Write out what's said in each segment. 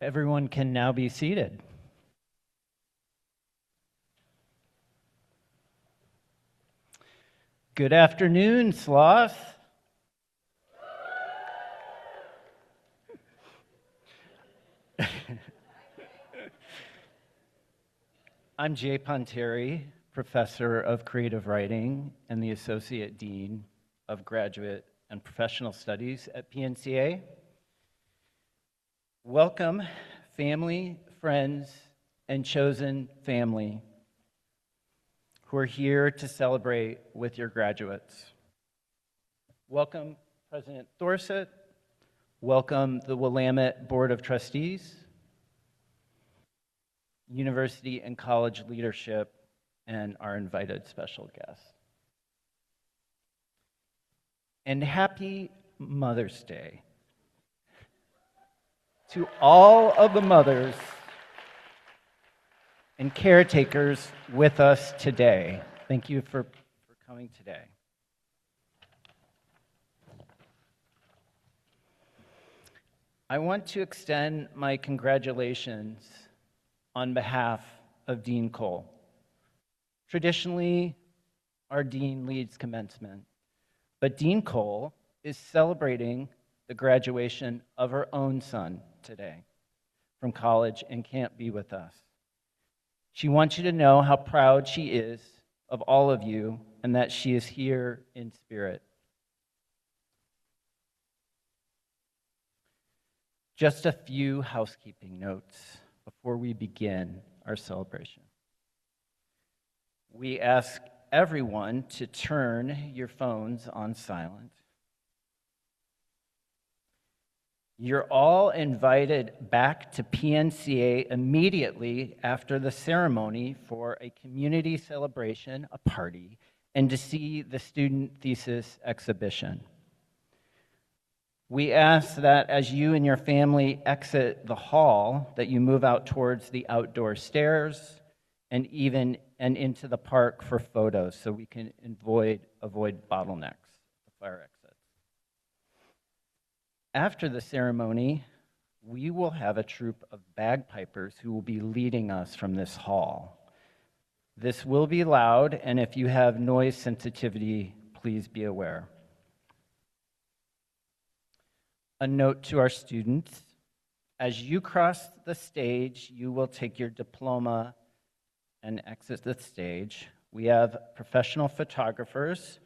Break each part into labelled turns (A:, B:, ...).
A: Everyone can now be seated. Good afternoon, Sloth. I'm Jay Ponteri, Professor of Creative Writing and the Associate Dean of Graduate and Professional Studies at PNCA. Welcome, family, friends, and chosen family who are here to celebrate with your graduates. Welcome, President Thorset. Welcome, the Willamette Board of Trustees, university and college leadership, and our invited special guests. And happy Mother's Day to all of the mothers and caretakers with us today. Thank you for coming today. I want to extend my congratulations on behalf of Dean Cole. Traditionally, our dean leads commencement, but Dean Cole is celebrating the graduation of her own son today from college and can't be with us. She wants you to know how proud she is of all of you and that she is here in spirit. Just a few housekeeping notes before we begin our celebration. We ask everyone to turn your phones on silent. You're all invited back to PNCA immediately after the ceremony for a community celebration, a party, and to see the student thesis exhibition. We ask that as you and your family exit the hall, that you move out towards the outdoor stairs and into the park for photos so we can avoid bottlenecks, the fire exit. After the ceremony, we will have a troupe of bagpipers who will be leading us from this hall. This will be loud, and if you have noise sensitivity, please be aware. A note to our students: as you cross the stage, you will take your diploma and exit the stage. We have professional photographers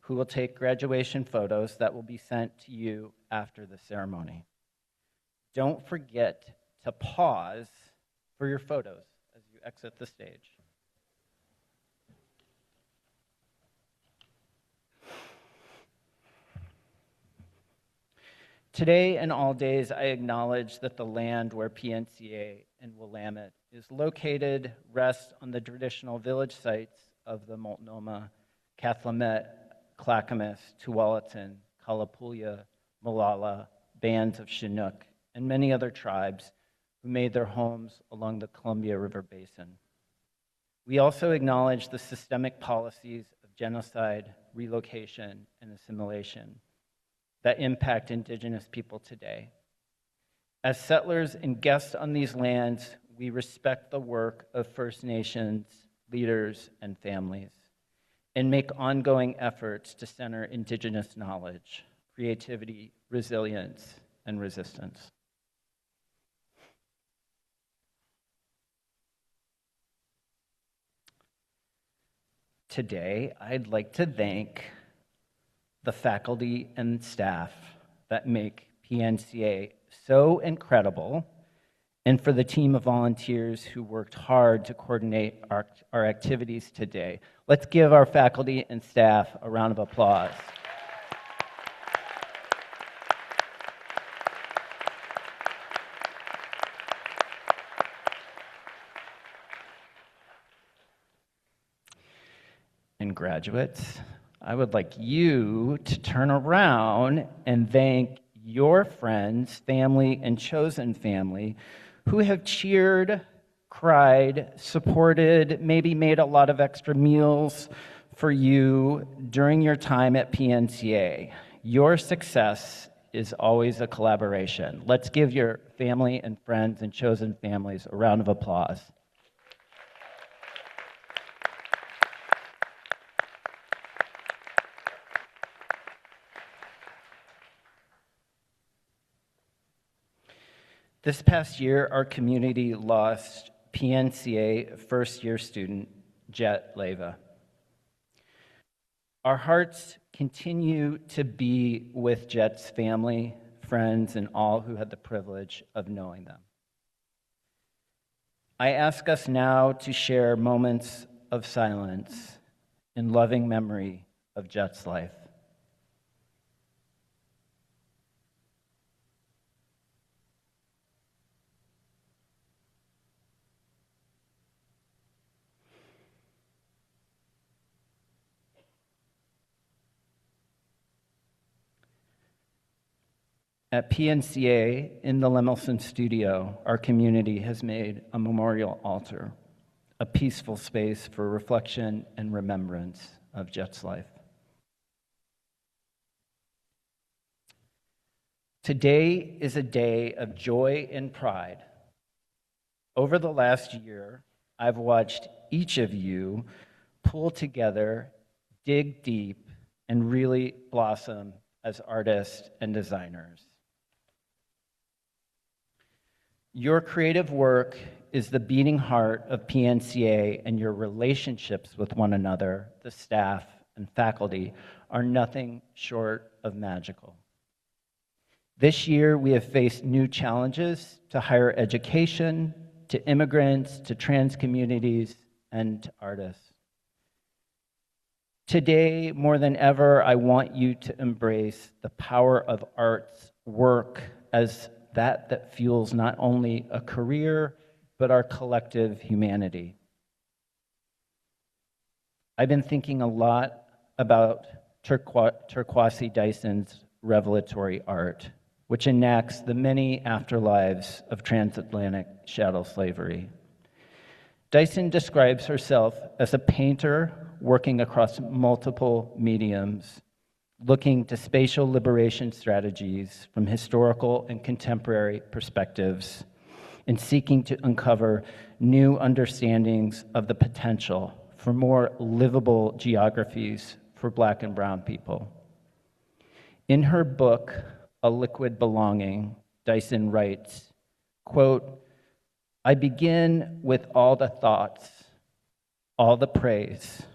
A: who will take graduation photos that will be sent to you after the ceremony. Don't forget to pause for your photos as you exit the stage. Today and all days, I acknowledge that the land where PNCA and Willamette is located rests on the traditional village sites of the Multnomah, Cathlamet, Clackamas, Tualatin, Kalapuya, Molalla, bands of Chinook, and many other tribes who made their homes along the Columbia River Basin. We also acknowledge the systemic policies of genocide, relocation, and assimilation that impact Indigenous people today. As settlers and guests on these lands, we respect the work of First Nations leaders and families, and make ongoing efforts to center Indigenous knowledge, creativity, resilience, and resistance. Today, I'd like to thank the faculty and staff that make PNCA so incredible, and for the team of volunteers who worked hard to coordinate our activities today. Let's give our faculty and staff a round of applause. And graduates, I would like you to turn around and thank your friends, family, and chosen family who have cheered, cried, supported, maybe made a lot of extra meals for you during your time at PNCA. Your success is always a collaboration. Let's give your family and friends and chosen families a round of applause. This past year, our community lost PNCA first-year student Jet Leva. Our hearts continue to be with Jet's family, friends, and all who had the privilege of knowing them. I ask us now to share moments of silence in loving memory of Jet's life. At PNCA, in the Lemelson studio, our community has made a memorial altar, a peaceful space for reflection and remembrance of Jet's life. Today is a day of joy and pride. Over the last year, I've watched each of you pull together, dig deep, and really blossom as artists and designers. Your creative work is the beating heart of PNCA, and your relationships with one another, the staff and faculty, are nothing short of magical. This year, we have faced new challenges to higher education, to immigrants, to trans communities, and to artists. Today, more than ever, I want you to embrace the power of art's work as that fuels not only a career, but our collective humanity. I've been thinking a lot about Torkwasi Dyson's revelatory art, which enacts the many afterlives of transatlantic chattel slavery. Dyson describes herself as a painter working across multiple mediums, looking to spatial liberation strategies from historical and contemporary perspectives, and seeking to uncover new understandings of the potential for more livable geographies for Black and Brown people. In her book, A Liquid Belonging, Dyson writes, quote, "I begin with all the thoughts, all the praise,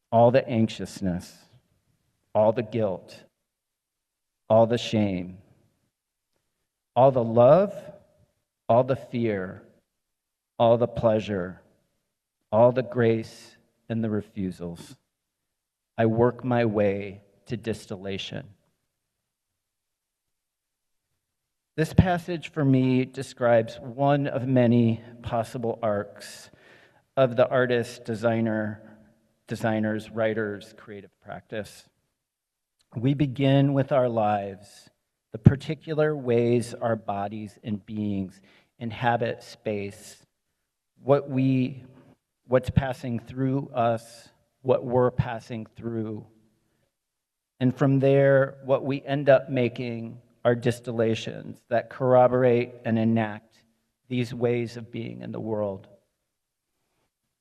A: all the anxiousness, all the guilt, all the shame, all the love, all the fear, all the pleasure, all the grace and the refusals. I work my way to distillation." This passage for me describes one of many possible arcs of the artist, designer's, writer's creative practice. We begin with our lives, the particular ways our bodies and beings inhabit space, what's passing through us, what we're passing through. And from there, what we end up making are distillations that corroborate and enact these ways of being in the world.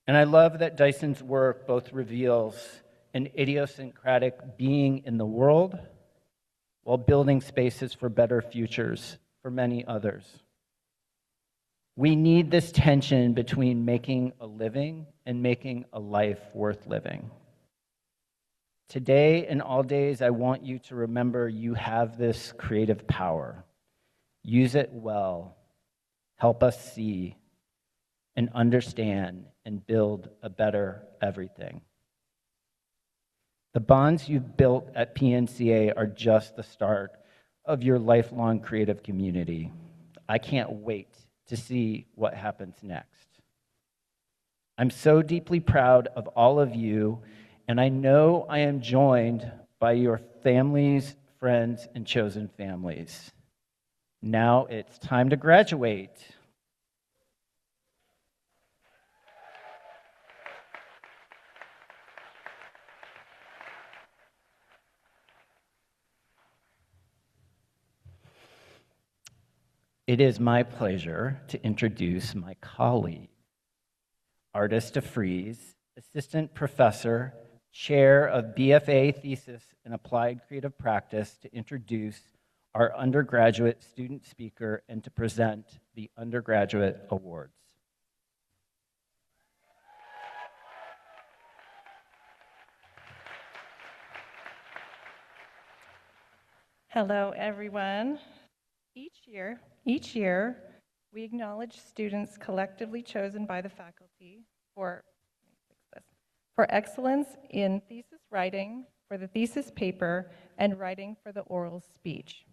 A: And I love that Dyson's work both reveals an idiosyncratic being in the world while building spaces for better futures for many others. We need this tension between making a living and making a life worth living. Today and all days, I want you to remember you have this creative power. Use it well. Help us see and understand and build a better everything. The bonds you've built at PNCA are just the start of your lifelong creative community. I can't wait to see what happens next. I'm so deeply proud of all of you, and I know I am joined by your families, friends, and chosen families. Now it's time to graduate. It is my pleasure to introduce my colleague, Artis DeFries, Assistant Professor, Chair of BFA Thesis in Applied Creative Practice, to introduce our undergraduate student speaker and to present the undergraduate awards.
B: Hello, everyone. Each year, we acknowledge students collectively chosen by the faculty for excellence in thesis writing, for the thesis paper, and writing for the oral speech.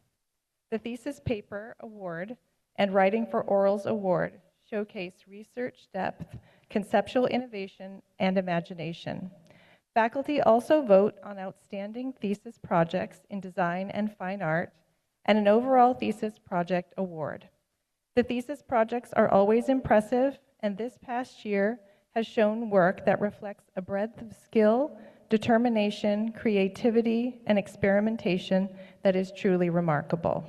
B: The Thesis Paper Award and Writing for Orals Award showcase research depth, conceptual innovation, and imagination. Faculty also vote on outstanding thesis projects in design and fine art, and an overall thesis project award. The thesis projects are always impressive, and this past year has shown work that reflects a breadth of skill, determination, creativity, and experimentation that is truly remarkable.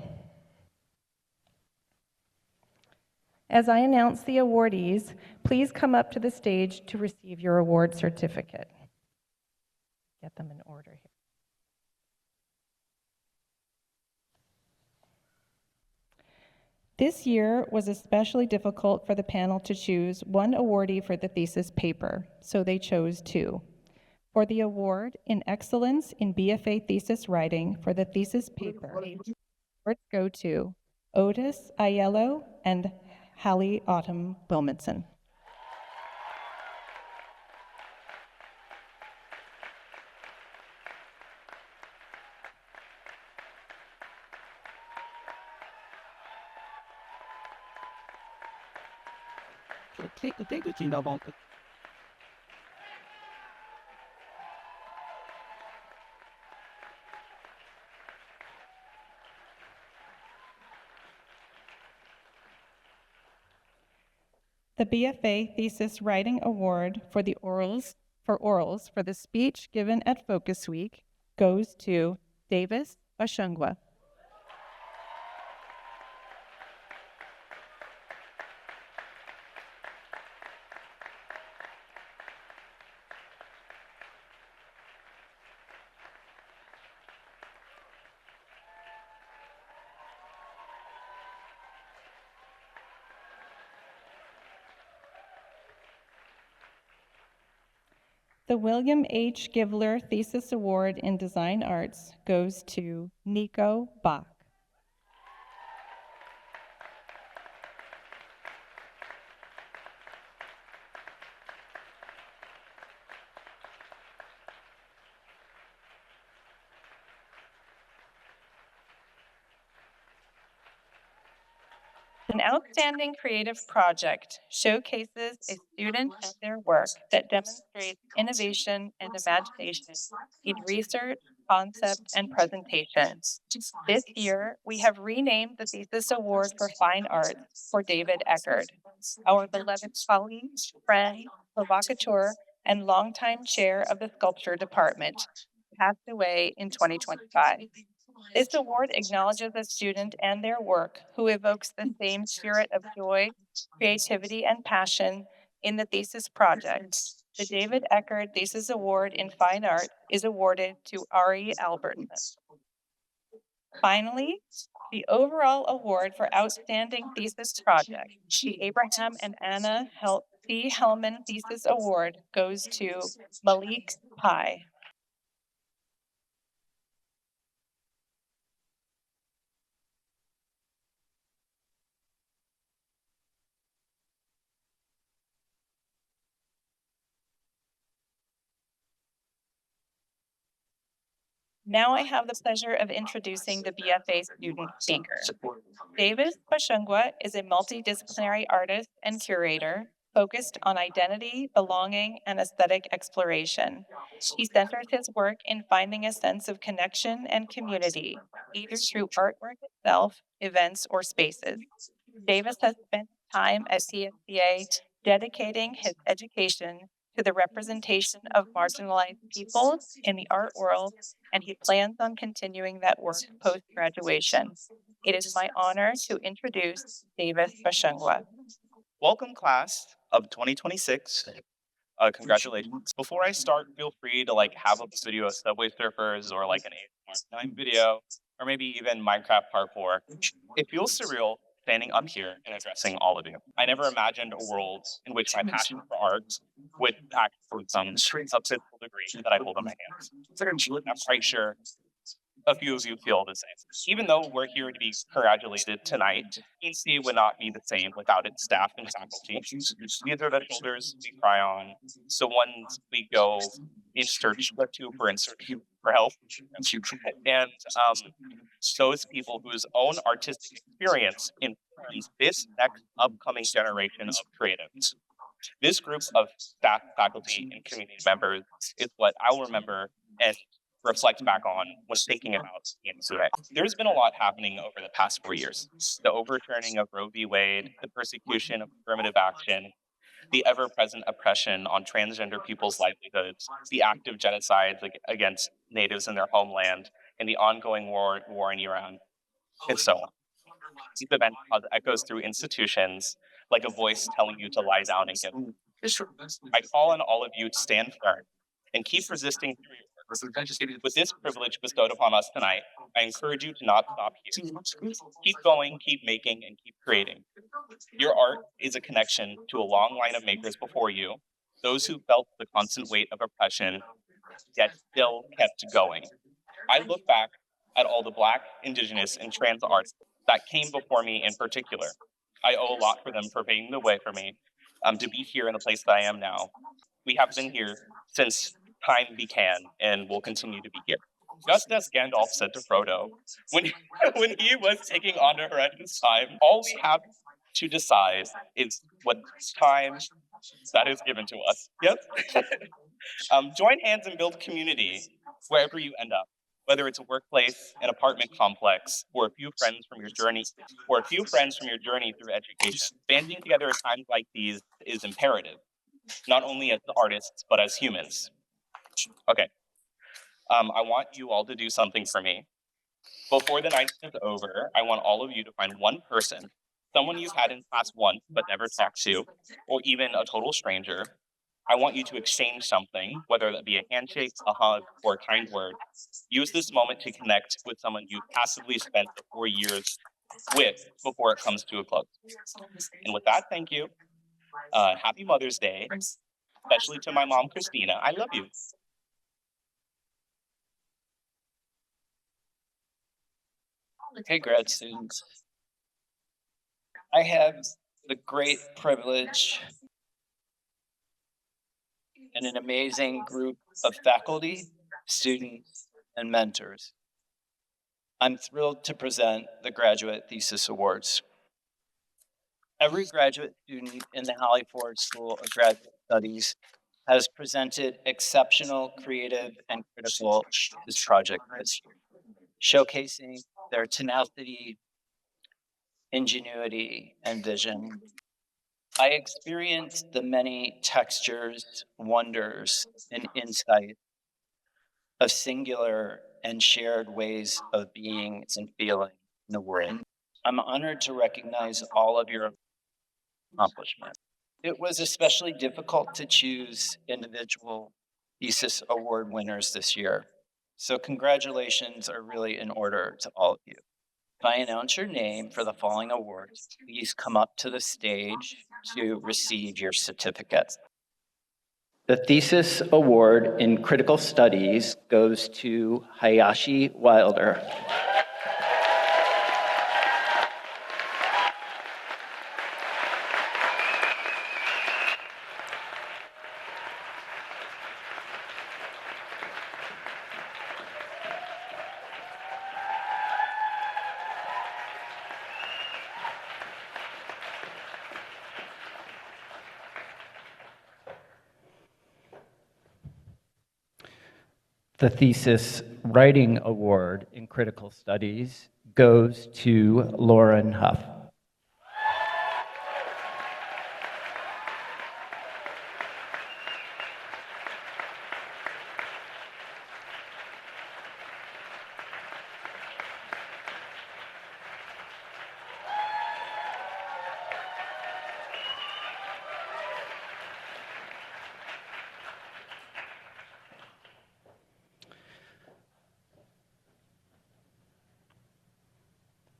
B: As I announce the awardees, please come up to the stage to receive your award certificate. Get them in order here. This year was especially difficult for the panel to choose one awardee for the thesis paper, so they chose two. For the award in excellence in BFA thesis writing for the thesis paper, awards go to Otis Aiello and Hallie Autumn Wilmotson. The BFA Thesis Writing Award for the orals for the speech given at Focus Week goes to Davis Bashungwa. The William H. Givler Thesis Award in Design Arts goes to Nico Bach. An outstanding creative project showcases a student and their work that demonstrates innovation and imagination in research, concept, and presentation. This year, we have renamed the Thesis Award for Fine Arts for David Eckert, our beloved colleague, friend, provocateur, and longtime chair of the sculpture department, passed away in 2025. This award acknowledges a student and their work who evokes the same spirit of joy, creativity, and passion in the thesis project. The David Eckert Thesis Award in Fine Art is awarded to Ari Albertson. Finally, the overall award for Outstanding Thesis Project, the Abraham and Anna C. Hellman Thesis Award, goes to Malik Pai. Now I have the pleasure of introducing the BFA student speaker. Davis Bashungwa is a multidisciplinary artist and curator focused on identity, belonging, and aesthetic exploration. He centers his work in finding a sense of connection and community, either through artwork itself, events, or spaces. Davis has spent time at PSCA dedicating his education to the representation of marginalized peoples in the art world, and he plans on continuing that work post-graduation. It is my honor to introduce Davis Bashungwa.
C: Welcome, class of 2026. Congratulations. Before I start, feel free to have a video of Subway Surfers or an ASMR9 video, or maybe even Minecraft parkour. It feels surreal standing up here and addressing all of you. I never imagined a world in which my passion for art would act for some physical degree that I hold in my hands. I'm quite sure a few of you feel the same. Even though we're here to be congratulated tonight, PNC would not be the same without its staff and faculty. These are the shoulders we cry on, the ones we go in search for help, and those people whose own artistic experience informs this next upcoming generation of creatives. This group of staff, faculty, and community members is what I'll remember and reflect back on when thinking about PNCA. There's been a lot happening over the past 4 years. The overturning of Roe v. Wade, the persecution of affirmative action, the ever-present oppression on transgender people's livelihoods, the active genocides against natives in their homeland, and the ongoing war in Iran, and so on. These events cause echoes through institutions like a voice telling you to lie down and give up. I call on all of you to stand firm and keep resisting through your work. With this privilege bestowed upon us tonight, I encourage you to not stop here. Keep going, keep making, and keep creating. Your art is a connection to a long line of makers before you, those who felt the constant weight of oppression, yet still kept going. I look back at all the Black, Indigenous, and trans artists that came before me in particular. I owe a lot for them for paving the way for me to be here in the place that I am now. We have been here since time began and will continue to be here. Just as Gandalf said to Frodo, when he was taking on a horrendous time, all we have to decide is what time that is given to us. Yes? Join hands and build community wherever you end up. Whether it's a workplace, an apartment complex, or a few friends from your journey through education. Banding together at times like these is imperative, not only as artists, but as humans. Okay, I want you all to do something for me. Before the night is over, I want all of you to find one person, someone you've had in class once but never talked to, or even a total stranger. I want you to exchange something, whether that be a handshake, a hug, or a kind word. Use this moment to connect with someone you passively spent the 4 years with before it comes to a close. And with that, thank you. Happy Mother's Day, especially to my mom, Christina. I love you.
D: Hey, grad students. I have the great privilege and an amazing group of faculty, students, and mentors. I'm thrilled to present the Graduate Thesis Awards. Every graduate student in the Holly Ford School of Graduate Studies has presented exceptional, creative, and critical this project this year, showcasing their tenacity, ingenuity, and vision. I experienced the many textures, wonders, and insight of singular and shared ways of being and feeling in the world. I'm honored to recognize all of your accomplishments. It was especially difficult to choose individual thesis award winners this year. So congratulations are really in order to all of you. If I announce your name for the following awards, please come up to the stage to receive your certificate.
A: The Thesis Award in Critical Studies goes to Hayashi Wilder. The Thesis Writing Award in Critical Studies goes to Lauren Huff.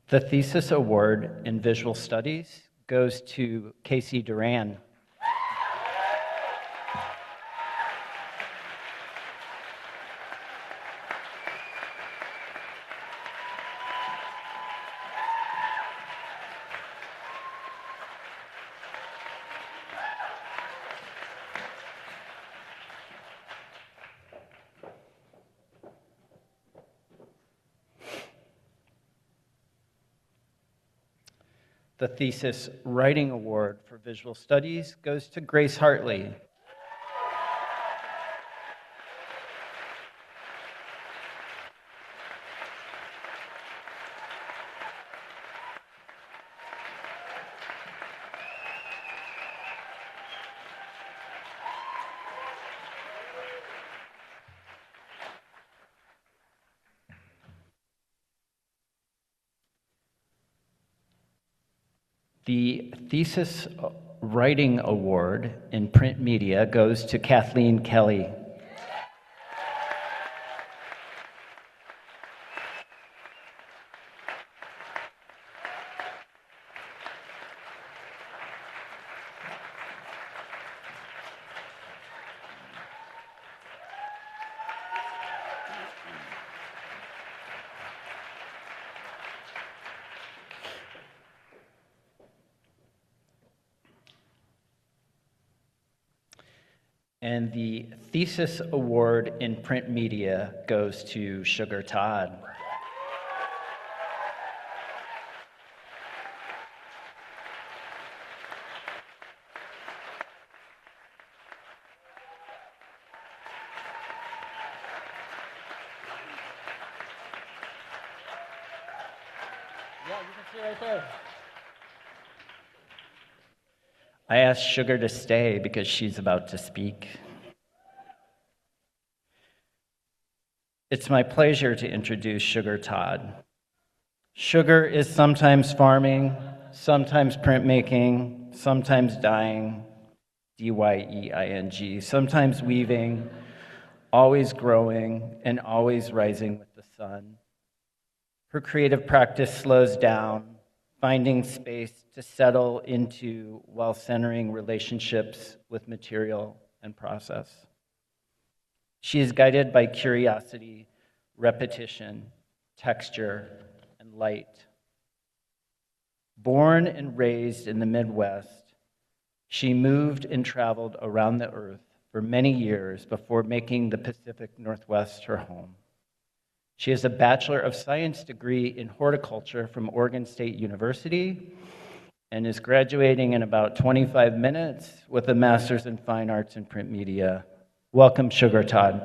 A: The thesis award in visual studies goes to Casey Duran. The thesis writing award for visual studies goes to Grace Hartley. The thesis writing award in print media goes to Kathleen Kelly. And the thesis award in print media goes to Sugar Todd. Yeah, you can see right there. I asked Sugar to stay because she's about to speak. It's my pleasure to introduce Sugar Todd. Sugar is sometimes farming, sometimes printmaking, sometimes dyeing, D-Y-E-I-N-G, sometimes weaving, always growing, and always rising with the sun. Her creative practice slows down, finding space to settle into while centering relationships with material and process. She is guided by curiosity, repetition, texture, and light. Born and raised in the Midwest, she moved and traveled around the earth for many years before making the Pacific Northwest her home. She has a Bachelor of Science degree in horticulture from Oregon State University and is graduating in about 25 minutes with a Master's in Fine Arts and Print Media. Welcome, Sugar Todd.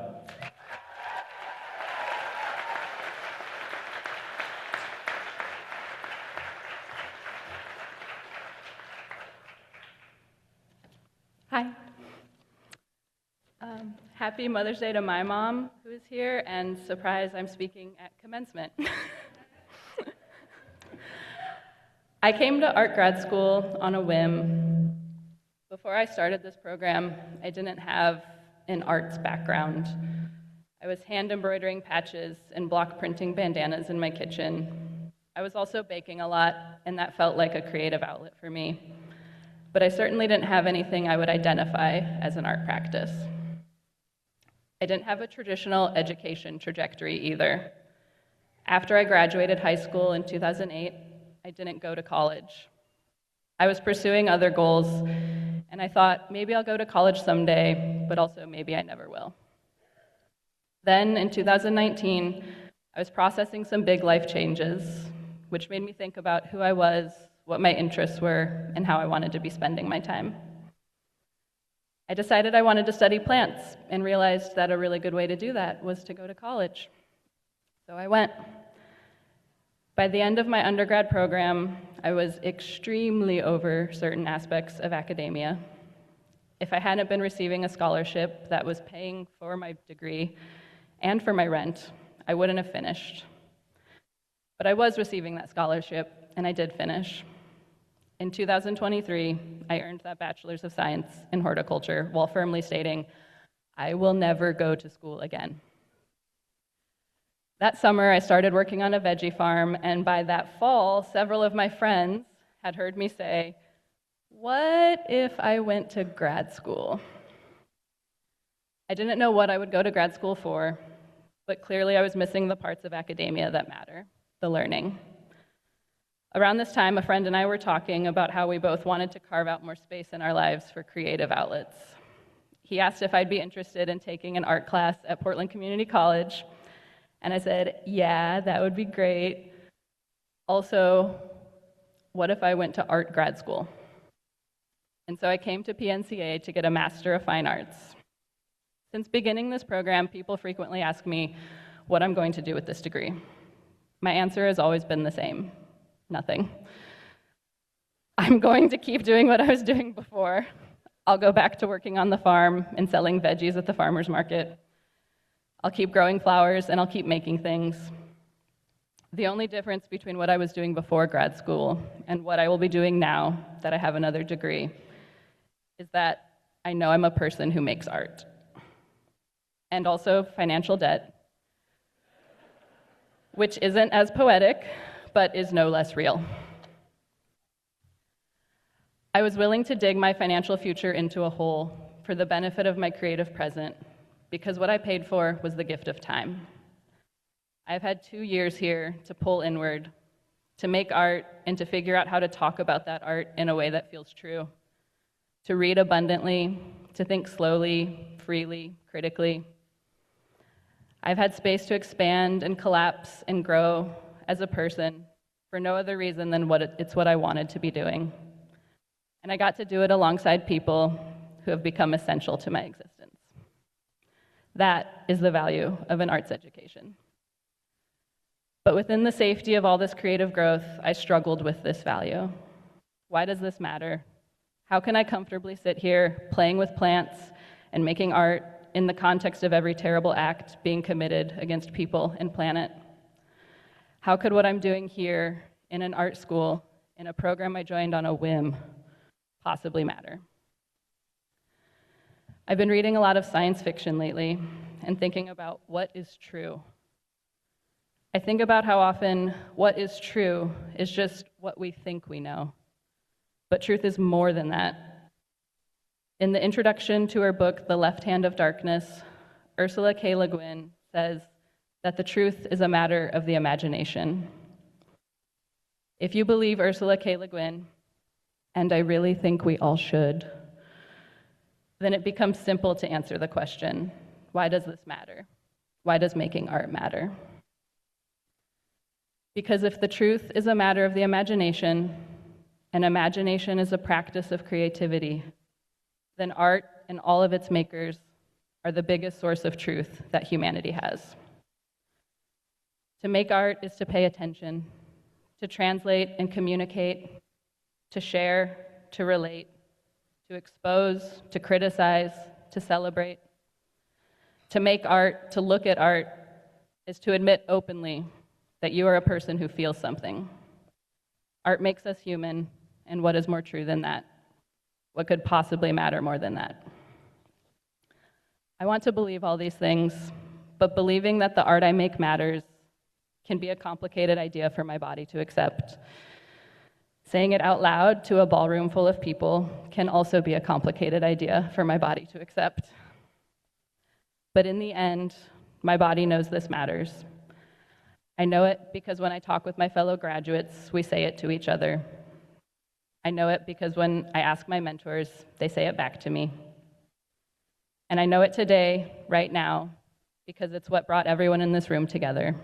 E: Hi. Happy Mother's Day to my mom, who is here, and surprise, I'm speaking at commencement. I came to art grad school on a whim. Before I started this program, I didn't have an arts background. I was hand embroidering patches and block printing bandanas in my kitchen. I was also baking a lot, and that felt like a creative outlet for me. But I certainly didn't have anything I would identify as an art practice. I didn't have a traditional education trajectory either. After I graduated high school in 2008, I didn't go to college. I was pursuing other goals, and I thought maybe I'll go to college someday, but also maybe I never will. Then in 2019, I was processing some big life changes, which made me think about who I was, what my interests were, and how I wanted to be spending my time. I decided I wanted to study plants and realized that a really good way to do that was to go to college. So I went. By the end of my undergrad program, I was extremely over certain aspects of academia. If I hadn't been receiving a scholarship that was paying for my degree and for my rent, I wouldn't have finished. But I was receiving that scholarship, and I did finish. In 2023, I earned that Bachelor's of Science in horticulture while firmly stating, I will never go to school again. That summer, I started working on a veggie farm, and by that fall, several of my friends had heard me say, "What if I went to grad school?" I didn't know what I would go to grad school for, but clearly I was missing the parts of academia that matter, the learning. Around this time, a friend and I were talking about how we both wanted to carve out more space in our lives for creative outlets. He asked if I'd be interested in taking an art class at Portland Community College, and I said, yeah, that would be great. Also, what if I went to art grad school? And so I came to PNCA to get a Master of Fine Arts. Since beginning this program, people frequently ask me what I'm going to do with this degree. My answer has always been the same: nothing. I'm going to keep doing what I was doing before. I'll go back to working on the farm and selling veggies at the farmer's market. I'll keep growing flowers and I'll keep making things. The only difference between what I was doing before grad school and what I will be doing now that I have another degree is that I know I'm a person who makes art. And also financial debt, which isn't as poetic, but is no less real. I was willing to dig my financial future into a hole for the benefit of my creative present, because what I paid for was the gift of time. I've had 2 years here to pull inward, to make art, and to figure out how to talk about that art in a way that feels true, to read abundantly, to think slowly, freely, critically. I've had space to expand and collapse and grow as a person for no other reason than it's what I wanted to be doing. And I got to do it alongside people who have become essential to my existence. That is the value of an arts education. But within the safety of all this creative growth, I struggled with this value. Why does this matter? How can I comfortably sit here playing with plants and making art in the context of every terrible act being committed against people and planet? How could what I'm doing here in an art school, in a program I joined on a whim, possibly matter? I've been reading a lot of science fiction lately and thinking about what is true. I think about how often what is true is just what we think we know. But truth is more than that. In the introduction to her book, The Left Hand of Darkness, Ursula K. Le Guin says that the truth is a matter of the imagination. If you believe Ursula K. Le Guin, and I really think we all should, then it becomes simple to answer the question, why does this matter? Why does making art matter? Because if the truth is a matter of the imagination, and imagination is a practice of creativity, then art and all of its makers are the biggest source of truth that humanity has. To make art is to pay attention, to translate and communicate, to share, to relate, to expose, to criticize, to celebrate. To make art, to look at art, is to admit openly that you are a person who feels something. Art makes us human, and what is more true than that? What could possibly matter more than that? I want to believe all these things, but believing that the art I make matters can be a complicated idea for my body to accept. Saying it out loud to a ballroom full of people can also be a complicated idea for my body to accept. But in the end, my body knows this matters. I know it because when I talk with my fellow graduates, we say it to each other. I know it because when I ask my mentors, they say it back to me. And I know it today, right now, because it's what brought everyone in this room together.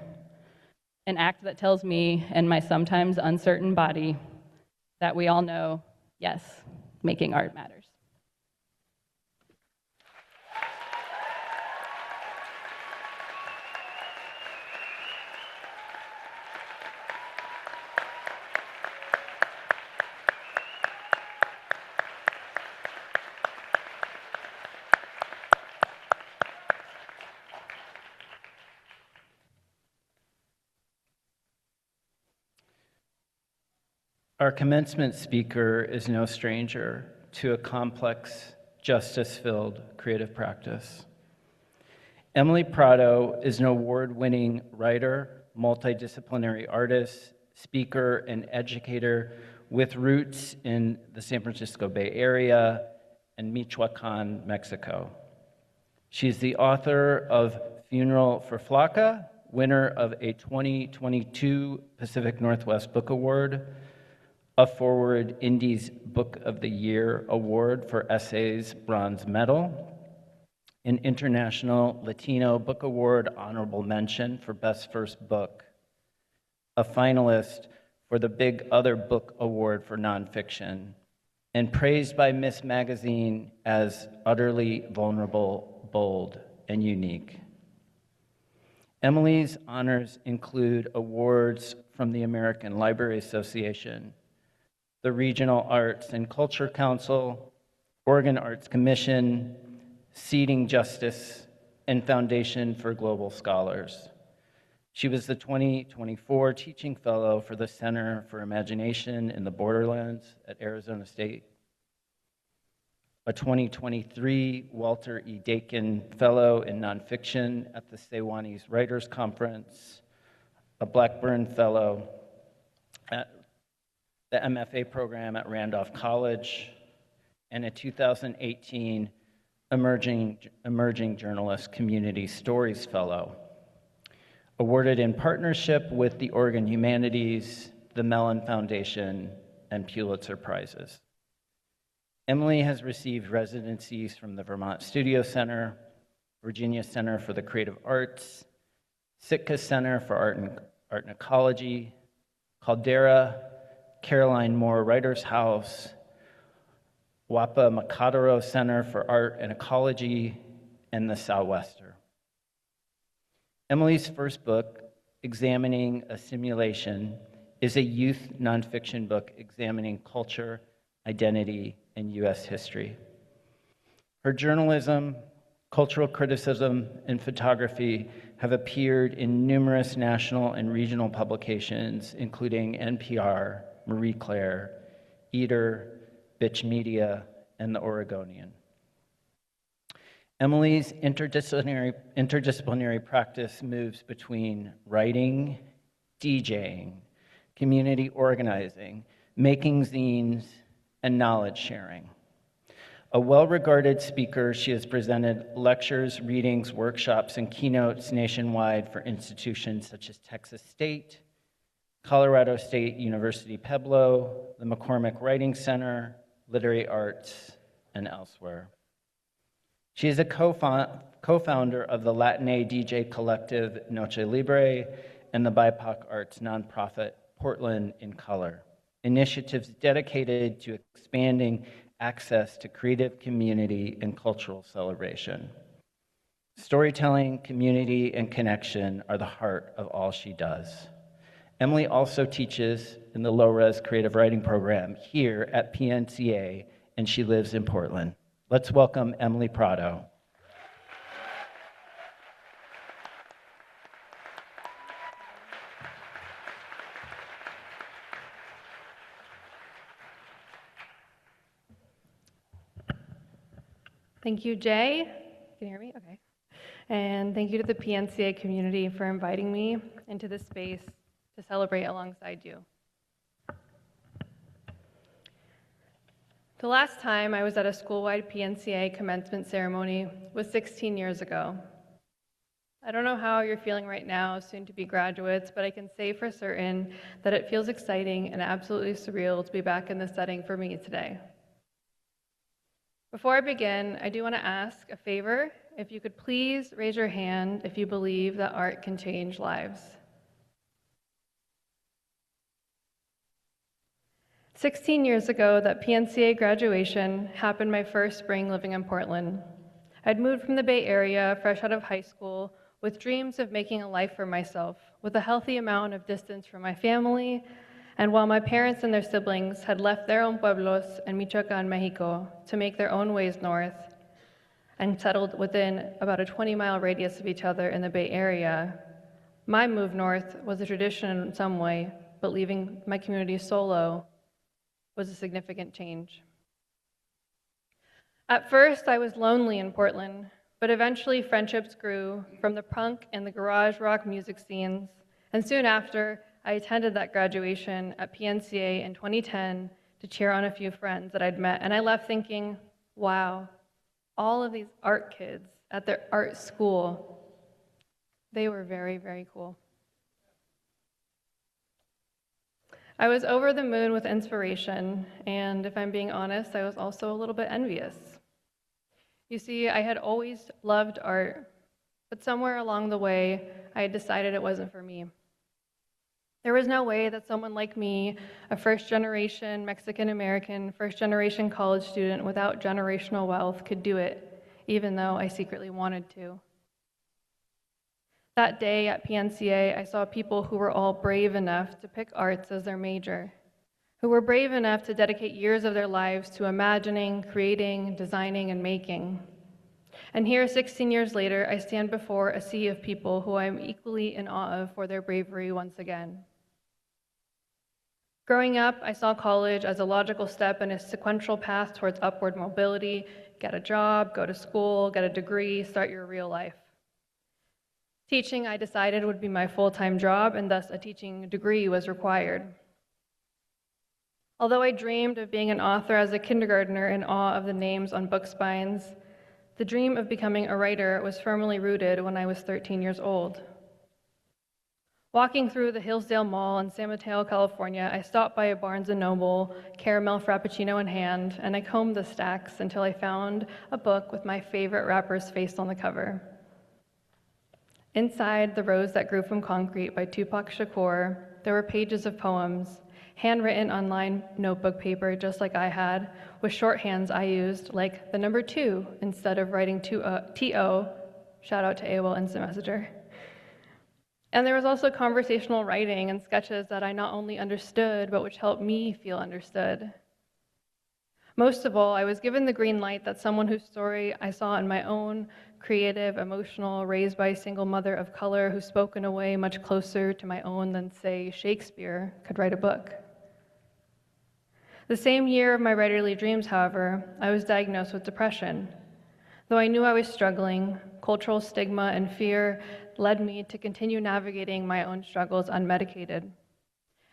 E: An act that tells me and my sometimes uncertain body that we all know, yes, making art matters.
A: Our commencement speaker is no stranger to a complex, justice-filled creative practice. Emily Prado is an award-winning writer, multidisciplinary artist, speaker, and educator with roots in the San Francisco Bay Area and Michoacan, Mexico. She's the author of Funeral for Flaca, winner of a 2022 Pacific Northwest Book Award, a Forward Indies Book of the Year Award for Essays Bronze Medal, an International Latino Book Award honorable mention for Best First Book, a finalist for the Big Other Book Award for Nonfiction, and praised by Miss Magazine as utterly vulnerable, bold, and unique. Emily's honors include awards from the American Library Association, the Regional Arts and Culture Council, Oregon Arts Commission, Seating Justice, and Foundation for Global Scholars. She was the 2024 Teaching Fellow for the Center for Imagination in the Borderlands at Arizona State, a 2023 Walter E. Dakin Fellow in Nonfiction at the Sewanese Writers Conference, a Blackburn Fellow at the MFA program at Randolph College, and a 2018 Emerging Journalist Community Stories Fellow, awarded in partnership with the Oregon Humanities, the Mellon Foundation, and Pulitzer Prizes. Emily has received residencies from the Vermont Studio Center, Virginia Center for the Creative Arts, Sitka Center for Art and Ecology, Caldera, Caroline Moore Writers House, Wapa Makadaro Center for Art and Ecology, and the Southwester. Emily's first book, Examining a Simulation, is a youth nonfiction book examining culture, identity, and U.S. history. Her journalism, cultural criticism, and photography have appeared in numerous national and regional publications, including NPR, Marie Claire, Eater, Bitch Media, and The Oregonian. Emily's interdisciplinary practice moves between writing, DJing, community organizing, making zines, and knowledge sharing. A well-regarded speaker, she has presented lectures, readings, workshops, and keynotes nationwide for institutions such as Texas State, Colorado State University Pueblo, the McCormick Writing Center, Literary Arts, and elsewhere. She is a co-founder of the Latine DJ collective Noche Libre and the BIPOC arts nonprofit Portland in Color, initiatives dedicated to expanding access to creative community and cultural celebration. Storytelling, community, and connection are the heart of all she does. Emily also teaches in the low-res creative writing program here at PNCA, and she lives in Portland. Let's welcome Emily Prado.
F: Thank you, Jay. Can you hear me? Okay. And thank you to the PNCA community for inviting me into this space to celebrate alongside you. The last time I was at a school-wide PNCA commencement ceremony was 16 years ago. I don't know how you're feeling right now, soon-to-be graduates, but I can say for certain that it feels exciting and absolutely surreal to be back in this setting for me today. Before I begin, I do want to ask a favor. If you could please raise your hand if you believe that art can change lives. 16 years ago, that PNCA graduation happened my first spring living in Portland. I'd moved from the Bay Area, fresh out of high school, with dreams of making a life for myself, with a healthy amount of distance from my family, and while my parents and their siblings had left their own pueblos in Michoacan, Mexico, to make their own ways north, and settled within about a 20-mile radius of each other in the Bay Area, my move north was a tradition in some way, but leaving my community solo was a significant change. At first, I was lonely in Portland, But eventually, friendships grew from the punk and the garage rock music scenes, and soon after, I attended that graduation at PNCA in 2010 to cheer on a few friends that I'd met, and I left thinking, wow, all of these art kids at their art school, they were very, very cool. I was over the moon with inspiration, and if I'm being honest, I was also a little bit envious. You see, I had always loved art, but somewhere along the way, I had decided it wasn't for me. There was no way that someone like me, a first-generation Mexican-American, first-generation college student without generational wealth, could do it, even though I secretly wanted to. That day at PNCA, I saw people who were all brave enough to pick arts as their major, who were brave enough to dedicate years of their lives to imagining, creating, designing, and making. And here, 16 years later, I stand before a sea of people who I am equally in awe of for their bravery once again. Growing up, I saw college as a logical step in a sequential path towards upward mobility: get a job, go to school, get a degree, start your real life. Teaching, I decided, would be my full-time job, and thus a teaching degree was required. Although I dreamed of being an author as a kindergartner in awe of the names on book spines, the dream of becoming a writer was firmly rooted when I was 13 years old. Walking through the Hillsdale Mall in San Mateo, California, I stopped by a Barnes & Noble, caramel frappuccino in hand, and I combed the stacks until I found a book with my favorite rapper's face on the cover. Inside The Rose That Grew from Concrete by Tupac Shakur, there were pages of poems, handwritten on lined notebook paper just like I had, with shorthands I used, like the number 2 instead of writing T-O, shout out to AOL Instant Messenger. And there was also conversational writing and sketches that I not only understood, but which helped me feel understood. Most of all, I was given the green light that someone whose story I saw in my own creative, emotional, raised by a single mother of color who spoke in a way much closer to my own than, say, Shakespeare, could write a book. The same year of my writerly dreams, however, I was diagnosed with depression. Though I knew I was struggling, cultural stigma and fear led me to continue navigating my own struggles unmedicated.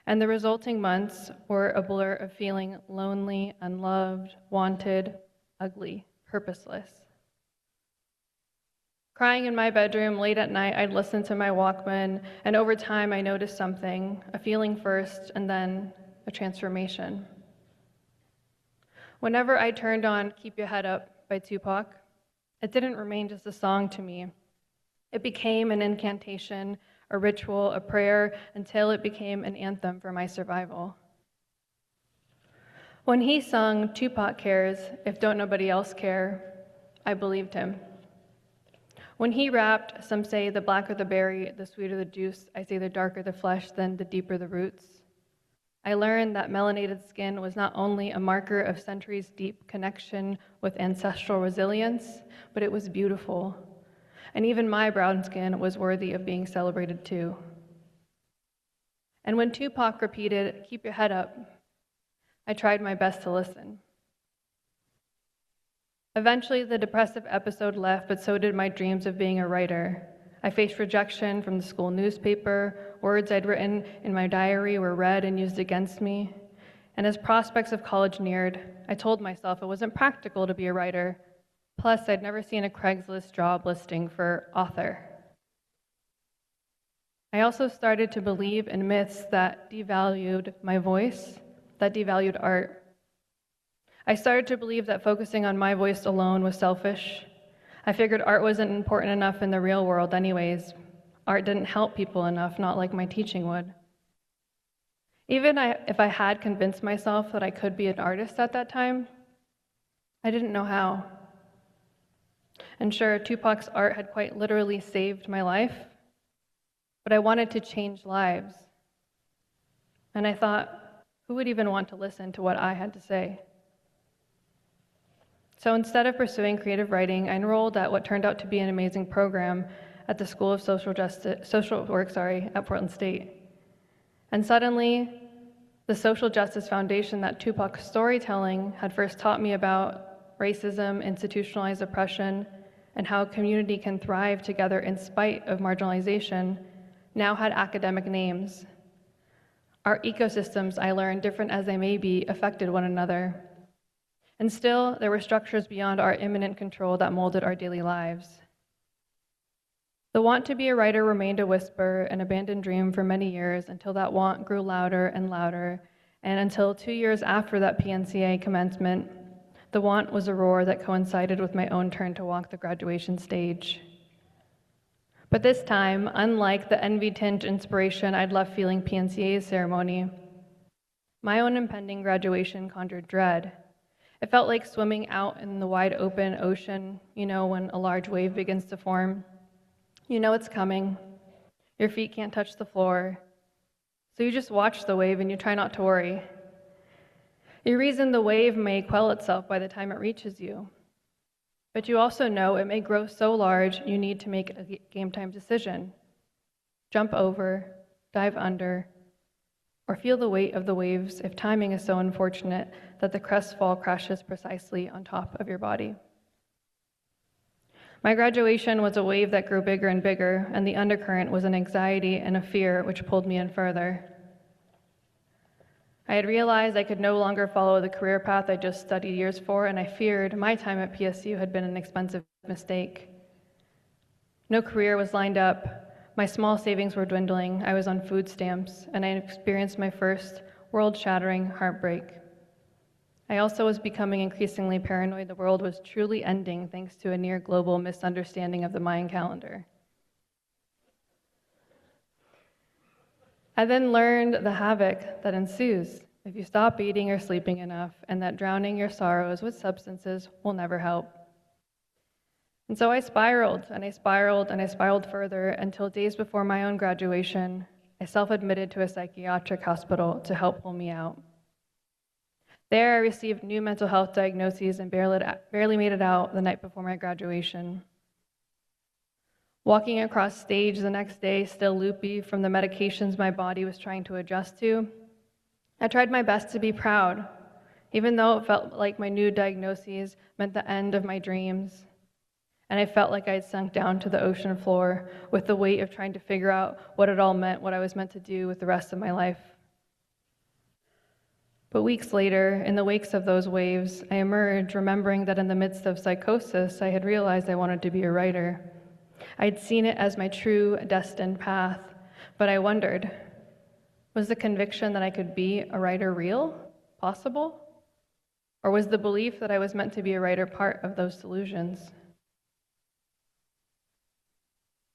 F: And the resulting months were a blur of feeling lonely, unloved, wanted, ugly, purposeless. Crying in my bedroom late at night, I'd listen to my Walkman, and over time I noticed something, a feeling first, and then a transformation. Whenever I turned on Keep Your Head Up by Tupac, it didn't remain just a song to me. It became an incantation, a ritual, a prayer, until it became an anthem for my survival. When he sung, "Tupac cares, if don't nobody else care," I believed him. When he rapped, "Some say the blacker the berry, the sweeter the juice, I say the darker the flesh, then the deeper the roots," I learned that melanated skin was not only a marker of centuries' deep connection with ancestral resilience, but it was beautiful. And even my brown skin was worthy of being celebrated too. And when Tupac repeated, "Keep your head up," I tried my best to listen. Eventually, the depressive episode left, but so did my dreams of being a writer. I faced rejection from the school newspaper. Words I'd written in my diary were read and used against me. And as prospects of college neared, I told myself it wasn't practical to be a writer. Plus, I'd never seen a Craigslist job listing for author. I also started to believe in myths that devalued my voice, that devalued art. I started to believe that focusing on my voice alone was selfish. I figured art wasn't important enough in the real world anyways. Art didn't help people enough, not like my teaching would. Even if I had convinced myself that I could be an artist at that time, I didn't know how. And sure, Tupac's art had quite literally saved my life, but I wanted to change lives. And I thought, who would even want to listen to what I had to say? So instead of pursuing creative writing, I enrolled at what turned out to be an amazing program at the School of Social Work at Portland State. And suddenly, the social justice foundation that Tupac's storytelling had first taught me about, racism, institutionalized oppression, and how a community can thrive together in spite of marginalization, now had academic names. Our ecosystems, I learned, different as they may be, affected one another. And still, there were structures beyond our imminent control that molded our daily lives. The want to be a writer remained a whisper, an abandoned dream for many years, until that want grew louder and louder, and until 2 years after that PNCA commencement, the want was a roar that coincided with my own turn to walk the graduation stage. But this time, unlike the envy-tinged inspiration I'd left feeling PNCA's ceremony, my own impending graduation conjured dread. It felt like swimming out in the wide open ocean, when a large wave begins to form. You know it's coming. Your feet can't touch the floor. So you just watch the wave and you try not to worry. You reason the wave may quell itself by the time it reaches you. But you also know it may grow so large you need to make a game time decision. Jump over, dive under, or feel the weight of the waves if timing is so unfortunate that the crest fall crashes precisely on top of your body. My graduation was a wave that grew bigger and bigger, and the undercurrent was an anxiety and a fear which pulled me in further. I had realized I could no longer follow the career path I just studied years for, and I feared my time at PSU had been an expensive mistake. No career was lined up. My small savings were dwindling. I was on food stamps, and I experienced my first world-shattering heartbreak. I also was becoming increasingly paranoid the world was truly ending thanks to a near global misunderstanding of the Mayan calendar. I then learned the havoc that ensues if you stop eating or sleeping enough, and that drowning your sorrows with substances will never help. And so I spiraled, and I spiraled, and I spiraled further until days before my own graduation, I self-admitted to a psychiatric hospital to help pull me out. There, I received new mental health diagnoses and barely made it out the night before my graduation. Walking across stage the next day, still loopy from the medications my body was trying to adjust to, I tried my best to be proud, even though it felt like my new diagnoses meant the end of my dreams. And I felt like I had sunk down to the ocean floor with the weight of trying to figure out what it all meant, what I was meant to do with the rest of my life. But weeks later, in the wakes of those waves, I emerged remembering that in the midst of psychosis, I had realized I wanted to be a writer. I had seen it as my true destined path, but I wondered, was the conviction that I could be a writer real, possible? Or was the belief that I was meant to be a writer part of those delusions?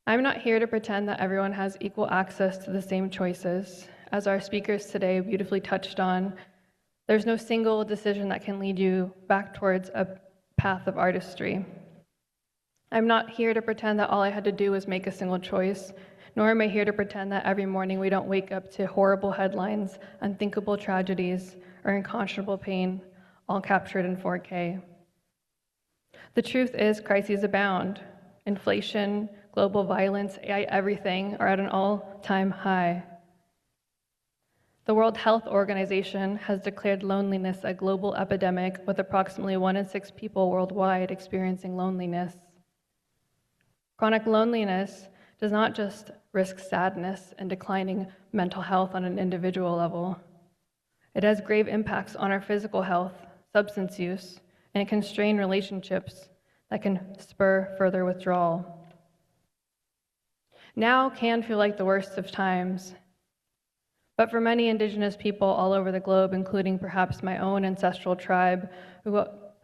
F: I'm not here to pretend that everyone has equal access to the same choices. As our speakers today beautifully touched on, there's no single decision that can lead you back towards a path of artistry. I'm not here to pretend that all I had to do was make a single choice, nor am I here to pretend that every morning we don't wake up to horrible headlines, unthinkable tragedies, or unconscionable pain, all captured in 4K. The truth is, crises abound. Inflation, global violence, AI, everything are at an all-time high. The World Health Organization has declared loneliness a global epidemic, with approximately 1 in 6 people worldwide experiencing loneliness. Chronic loneliness does not just risk sadness and declining mental health on an individual level. It has grave impacts on our physical health, substance use, and constrained relationships that can spur further withdrawal. Now can feel like the worst of times, but for many Indigenous people all over the globe, including perhaps my own ancestral tribe,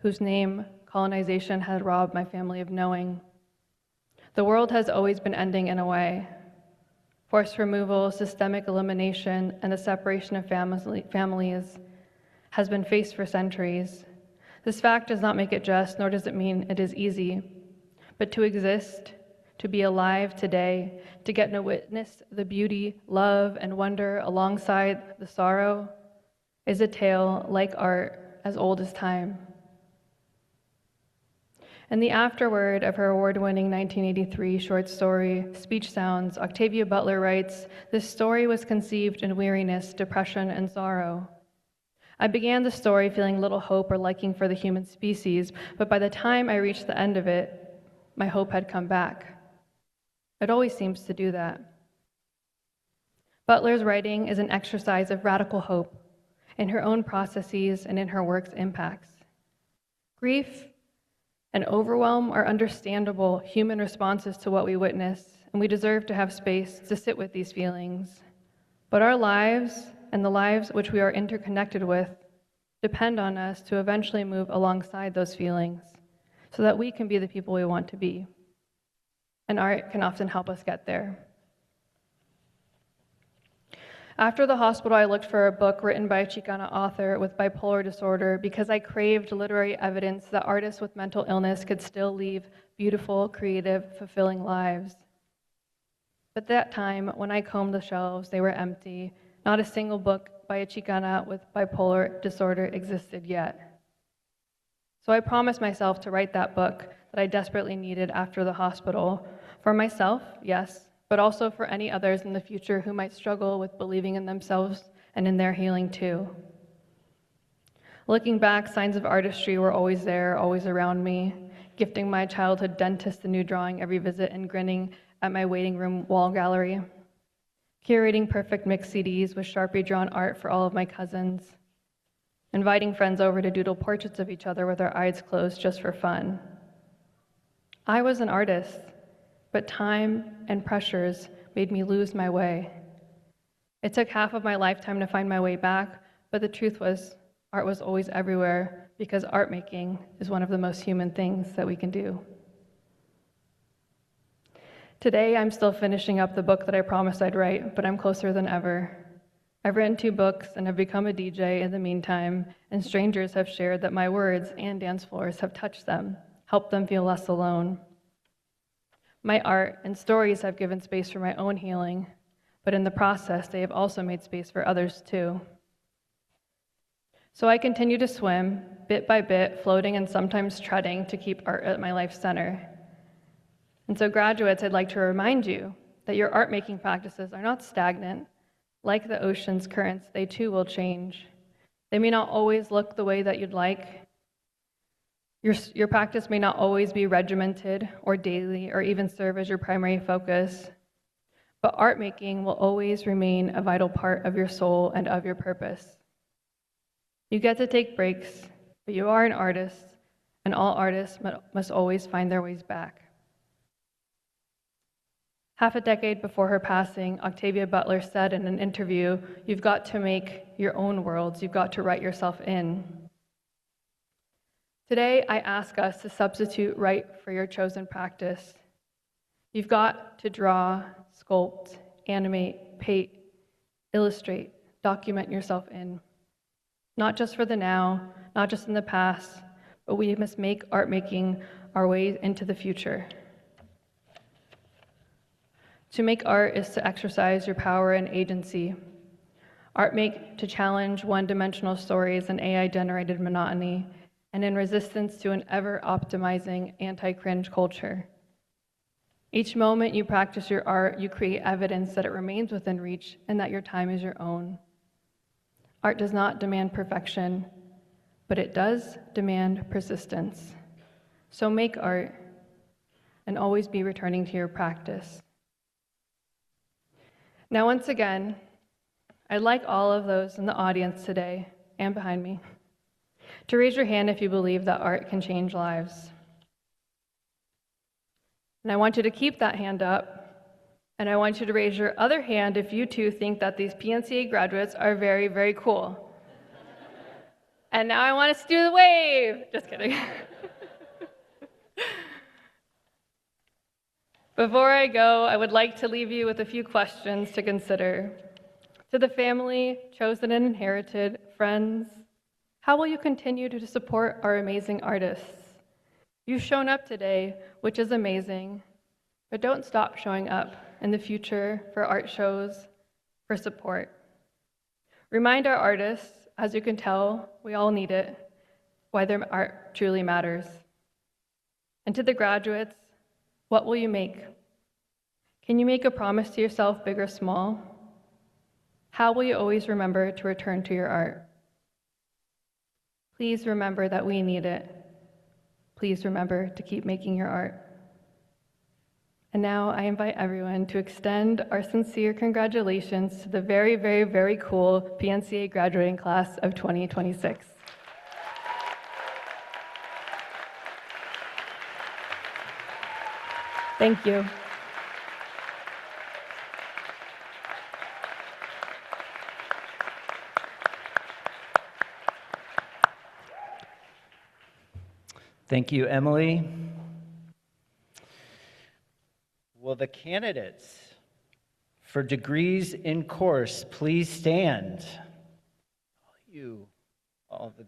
F: whose name colonization had robbed my family of knowing, the world has always been ending in a way. Forced removal, systemic elimination, and the separation of families has been faced for centuries. This fact does not make it just, nor does it mean it is easy. But to exist, to be alive today, to get to witness the beauty, love, and wonder alongside the sorrow, is a tale, like art, as old as time. In the afterword of her award-winning 1983 short story, Speech Sounds, Octavia Butler writes, "This story was conceived in weariness, depression, and sorrow. I began the story feeling little hope or liking for the human species, but by the time I reached the end of it, my hope had come back. It always seems to do that. Butler's writing is an exercise of radical hope in her own processes and in her work's impacts. Grief and overwhelm are understandable human responses to what we witness, and we deserve to have space to sit with these feelings. But our lives and the lives which we are interconnected with depend on us to eventually move alongside those feelings so that we can be the people we want to be. And art can often help us get there. After the hospital, I looked for a book written by a Chicana author with bipolar disorder because I craved literary evidence that artists with mental illness could still lead beautiful, creative, fulfilling lives. But that time, when I combed the shelves, they were empty. Not a single book by a Chicana with bipolar disorder existed yet. So I promised myself to write that book that I desperately needed after the hospital. For myself, yes, but also for any others in the future who might struggle with believing in themselves and in their healing too. Looking back, signs of artistry were always there, always around me, gifting my childhood dentist a new drawing every visit and grinning at my waiting room wall gallery, curating perfect mix CDs with Sharpie-drawn art for all of my cousins, inviting friends over to doodle portraits of each other with our eyes closed just for fun. I was an artist, but time and pressures made me lose my way. It took half of my lifetime to find my way back, but the truth was, art was always everywhere because art making is one of the most human things that we can do. Today, I'm still finishing up the book that I promised I'd write, but I'm closer than ever. I've written 2 books and have become a DJ in the meantime, and strangers have shared that my words and dance floors have touched them, helped them feel less alone. My art and stories have given space for my own healing, but in the process, they have also made space for others too. So I continue to swim, bit by bit, floating and sometimes treading to keep art at my life center. And so graduates, I'd like to remind you that your art-making practices are not stagnant. Like the ocean's currents, they too will change. They may not always look the way that you'd like. Your practice may not always be regimented or daily or even serve as your primary focus, but art making will always remain a vital part of your soul and of your purpose. You get to take breaks, but you are an artist, and all artists must always find their ways back. Half a decade before her passing, Octavia Butler said in an interview, "You've got to make your own worlds. You've got to write yourself in." Today, I ask us to substitute write for your chosen practice. You've got to draw, sculpt, animate, paint, illustrate, document yourself in. Not just for the now, not just in the past, but we must make art making our way into the future. To make art is to exercise your power and agency. Art make to challenge one-dimensional stories and AI-generated monotony, and in resistance to an ever-optimizing anti-cringe culture. Each moment you practice your art, you create evidence that it remains within reach and that your time is your own. Art does not demand perfection, but it does demand persistence. So make art and always be returning to your practice. Now, once again, I'd like all of those in the audience today and behind me to raise your hand if you believe that art can change lives. And I want you to keep that hand up, and I want you to raise your other hand if you too think that these PNCA graduates are very, very cool. And now I want us to do the wave. Just kidding. Before I go, I would like to leave you with a few questions to consider. To the family, chosen and inherited, friends, how will you continue to support our amazing artists? You've shown up today, which is amazing, but don't stop showing up in the future for art shows, for support. Remind our artists, as you can tell, we all need it, why their art truly matters. And to the graduates, what will you make? Can you make a promise to yourself, big or small? How will you always remember to return to your art? Please remember that we need it. Please remember to keep making your art. And now I invite everyone to extend our sincere congratulations to the very, very, very cool PNCA graduating class of 2026. Thank you.
A: Thank you, Emily. Will the candidates for degrees in course please stand? All the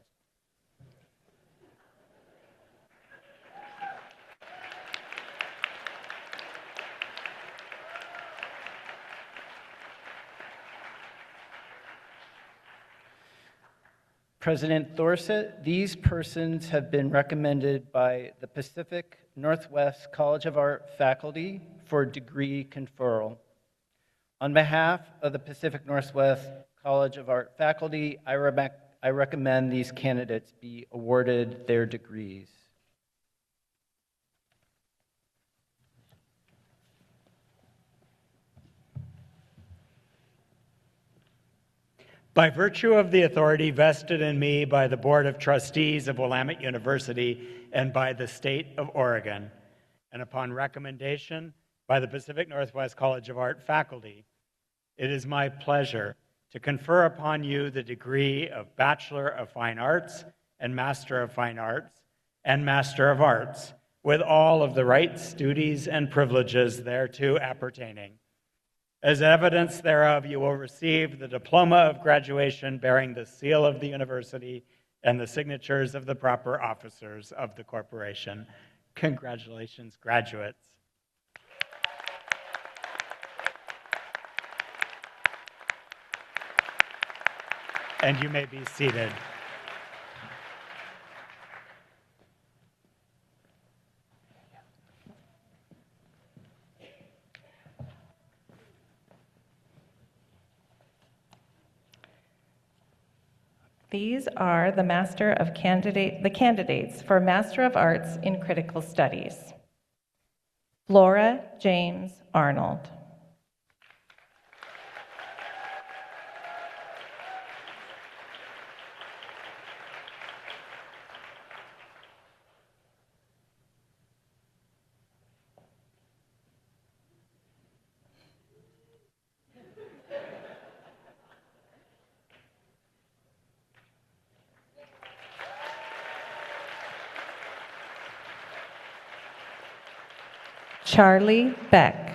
A: President Thorset, these persons have been recommended by the Pacific Northwest College of Art faculty for degree conferral. On behalf of the Pacific Northwest College of Art faculty, I recommend these candidates be awarded their degrees.
G: By virtue of the authority vested in me by the Board of Trustees of Willamette University and by the State of Oregon, and upon recommendation by the Pacific Northwest College of Art faculty, it is my pleasure to confer upon you the degree of Bachelor of Fine Arts and Master of Fine Arts and Master of Arts, with all of the rights, duties, and privileges thereto appertaining. As evidence thereof, you will receive the diploma of graduation bearing the seal of the university and the signatures of the proper officers of the corporation. Congratulations, graduates. And you may be seated.
B: These are the candidates for Master of Arts in Critical Studies. Laura James Arnold. Charlie Beck.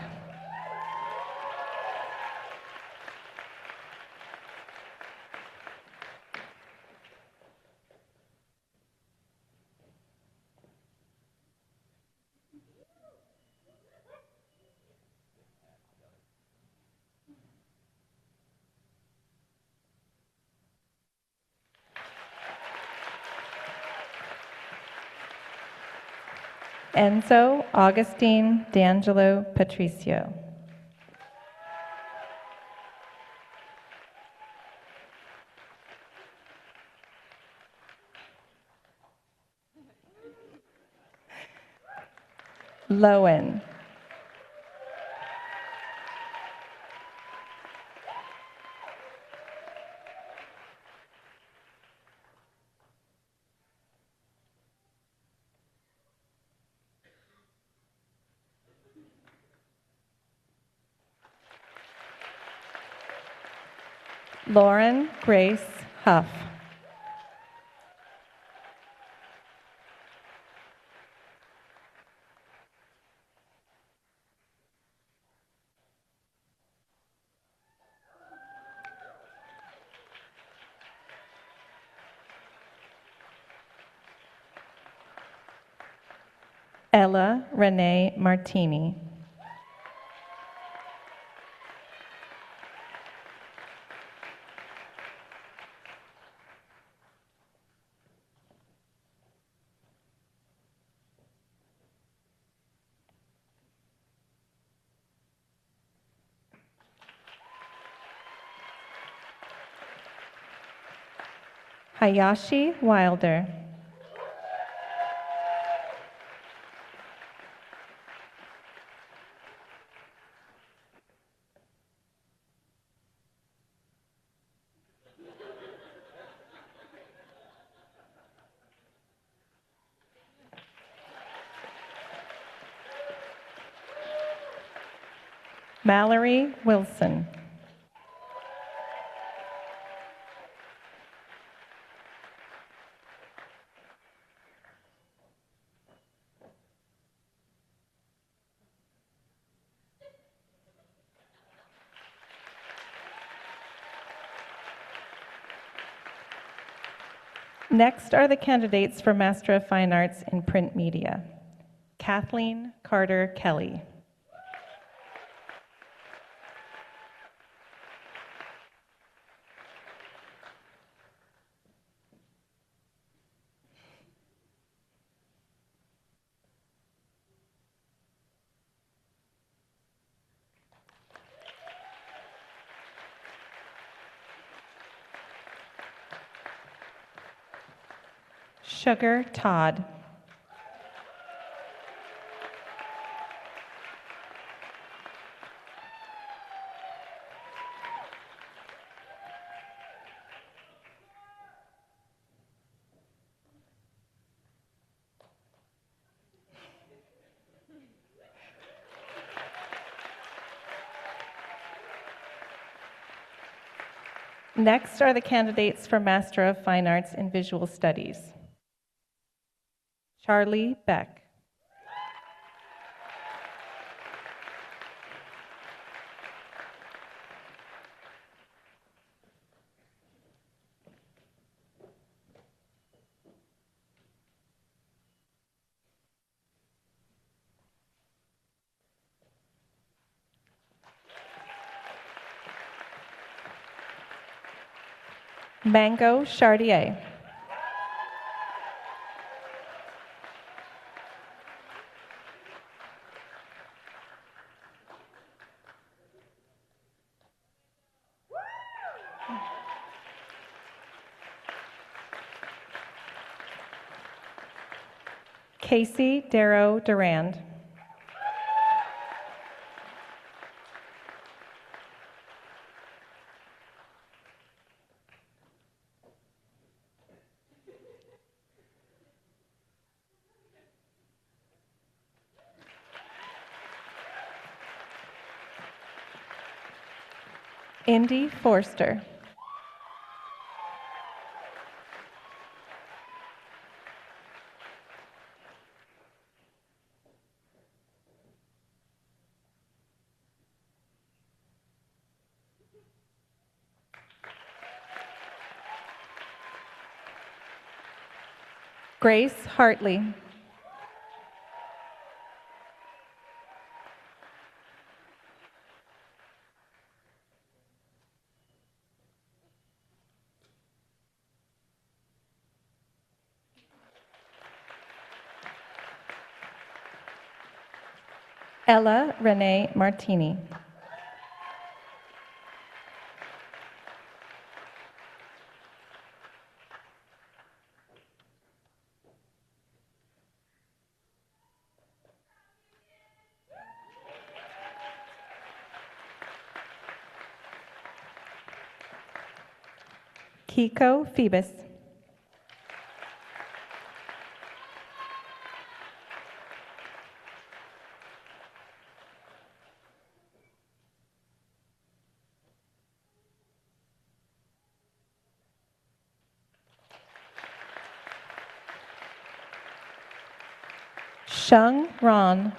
B: Enzo Augustine D'Angelo Patricio. Lowen. Lauren Grace Huff. Ella Renee Martini. Hayashi Wilder. Mallory Wilson. Next are the candidates for Master of Fine Arts in Print Media. Kathleen Carter Kelly. Sugar Todd. Next are the candidates for Master of Fine Arts in Visual Studies. Charlie Beck. Mango Chartier. Casey Darrow Durand. Indy Forster. Grace Hartley. Ella Renee Martini. Kiko Phoebus. Sheng Ron.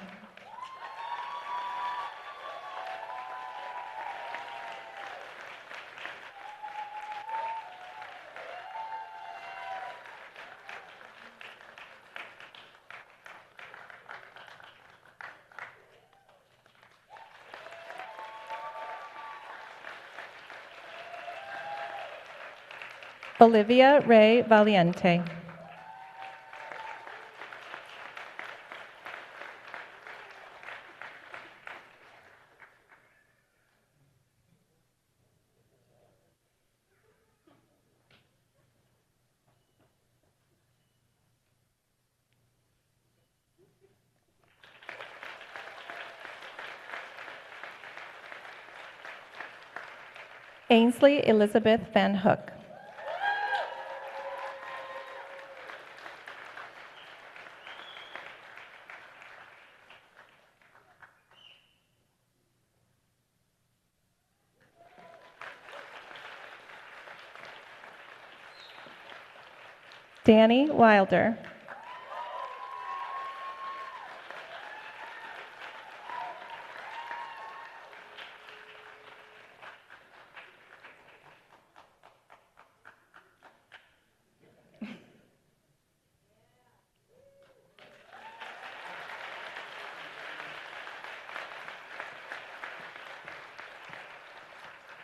B: Olivia Ray Valiente. Ainsley Elizabeth Van Hook.
H: Danny Wilder.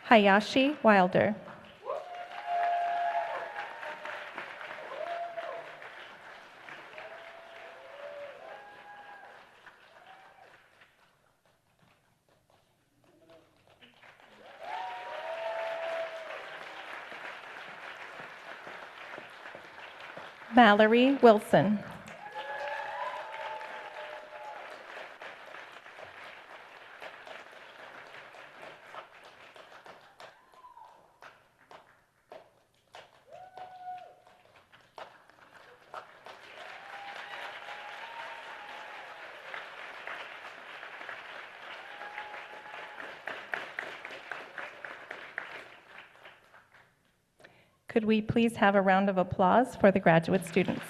H: Hayashi Wilder. Mallory Wilson. Could we please have a round of applause for the graduate students?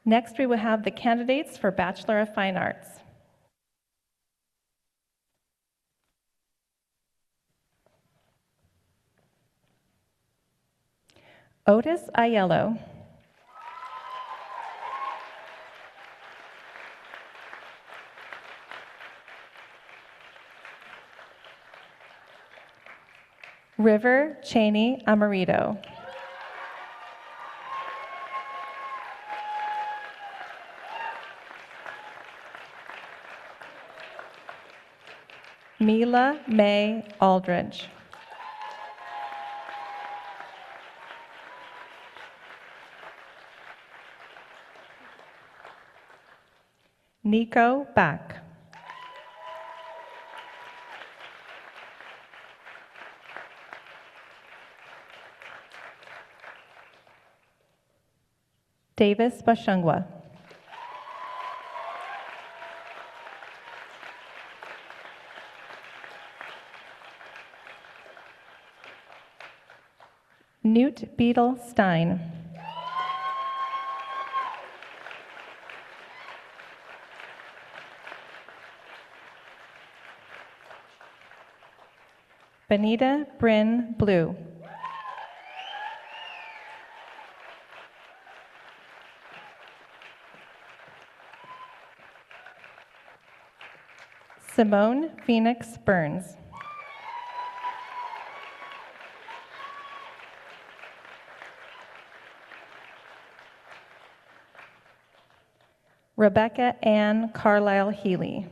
H: Next, we will have the candidates for Bachelor of Fine Arts. Otis Aiello. River Cheney Amarito. Mila May Aldridge. Nico Back. Davis Bashungwa. Newt Beetle Stein. Benita Bryn Blue. Simone Phoenix Burns. Rebecca Ann Carlisle Healy.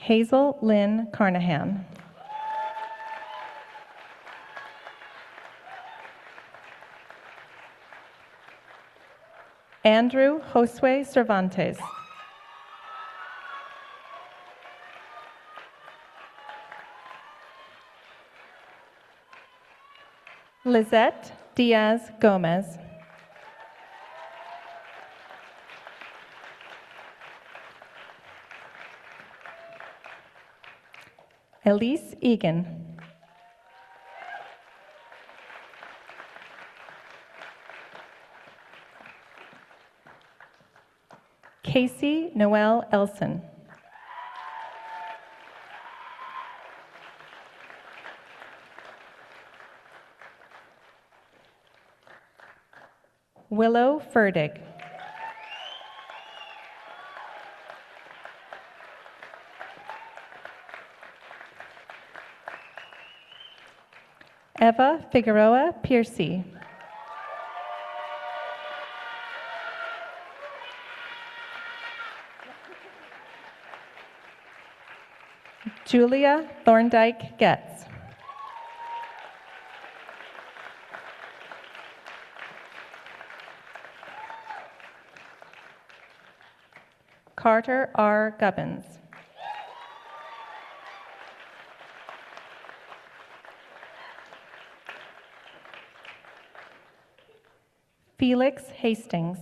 H: Hazel Lynn Carnahan. Andrew Josue Cervantes. Lizette Diaz Gomez. Elise Egan. Casey Noel Elson. Willow Furdig. Eva Figueroa Piercy. Julia Thorndike Getz. Carter R. Gubbins. Felix Hastings.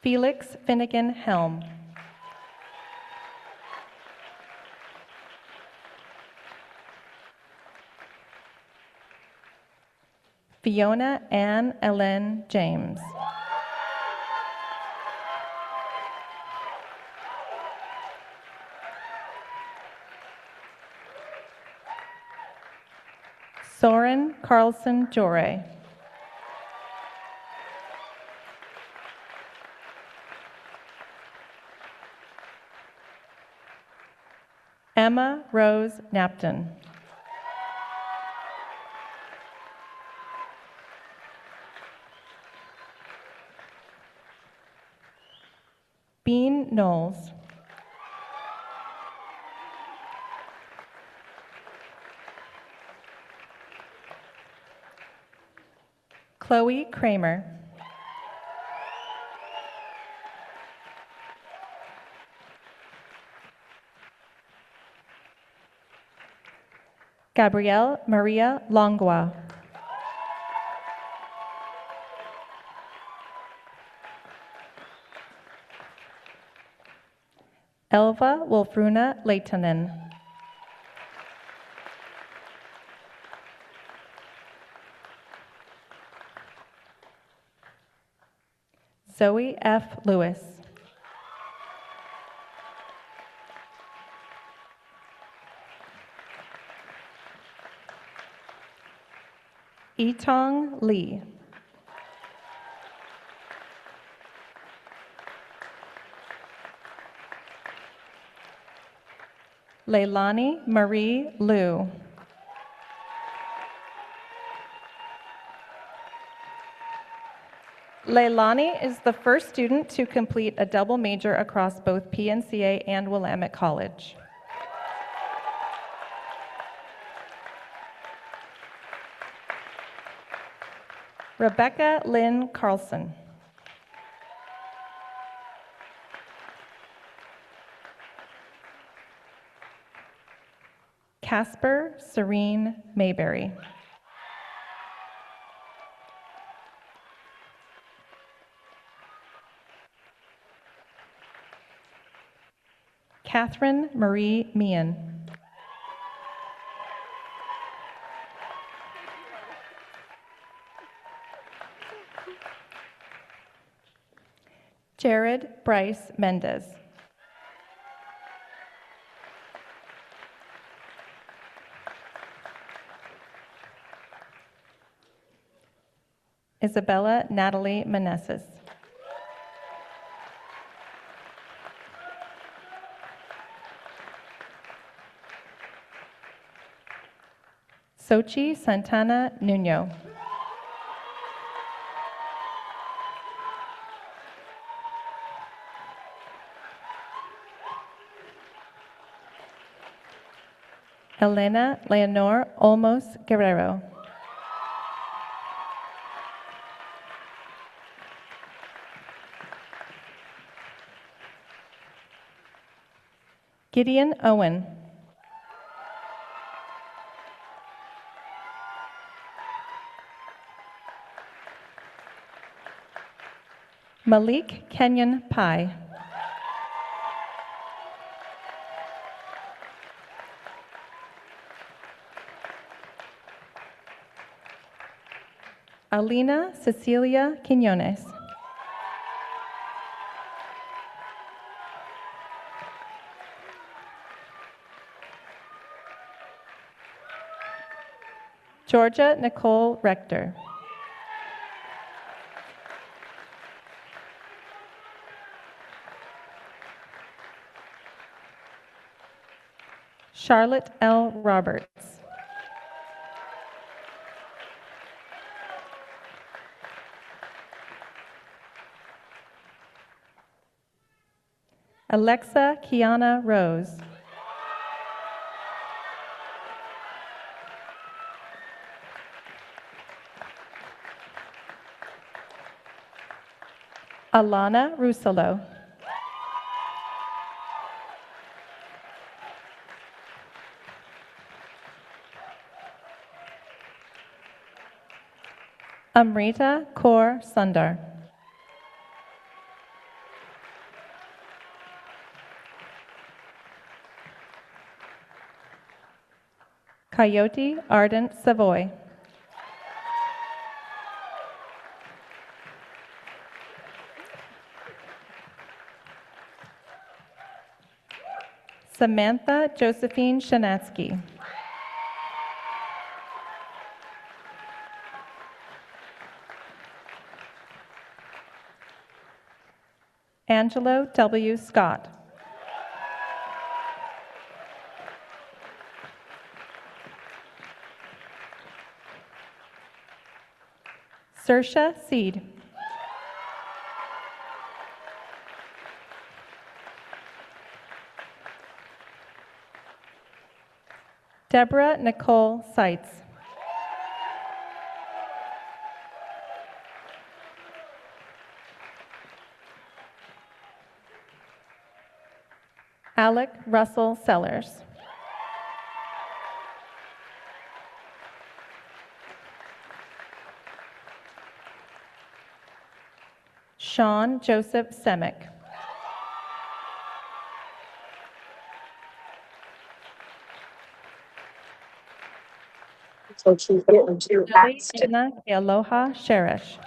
H: Felix Finnegan Helm. Fiona Ann Ellen James. Soren Carlson Jore. Emma Rose Napton. Bean Knowles. Chloe Kramer. Gabrielle Maria Longua. Elva Wolfruna Leitonen. Zoe F. Lewis. Etong Lee. Leilani Marie Liu. Leilani is the first student to complete a double major across both PNCA and Willamette College. Rebecca Lynn Carlson. Casper Serene Mayberry. Catherine Marie Meehan. Jared Bryce Mendez. Isabella Natalie Manessis. Sochi Santana Nuno. Elena Leonor Olmos Guerrero. Gideon Owen. Malik Kenyon Pai. Alina Cecilia Quinones. Georgia Nicole Rector. Charlotte L. Roberts. Alexa Kiana Rose. Alana Rusalo. Amrita Kaur Sundar. Coyote Ardent Savoy. Samantha Josephine Shanatsky. Angelo W. Scott. Saoirse Seed. Deborah Nicole Seitz. Alec Russell Sellers. Sean Joseph Semick.
I: So she's getting too
H: Lily
I: fast.
H: Anna Kealoha Sherish.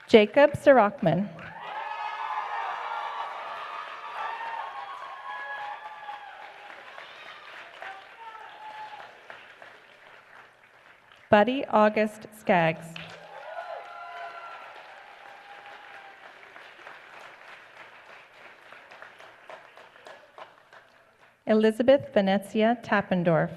H: Jacob Sirachman. Buddy August Skaggs. Elizabeth Venezia Tappendorf.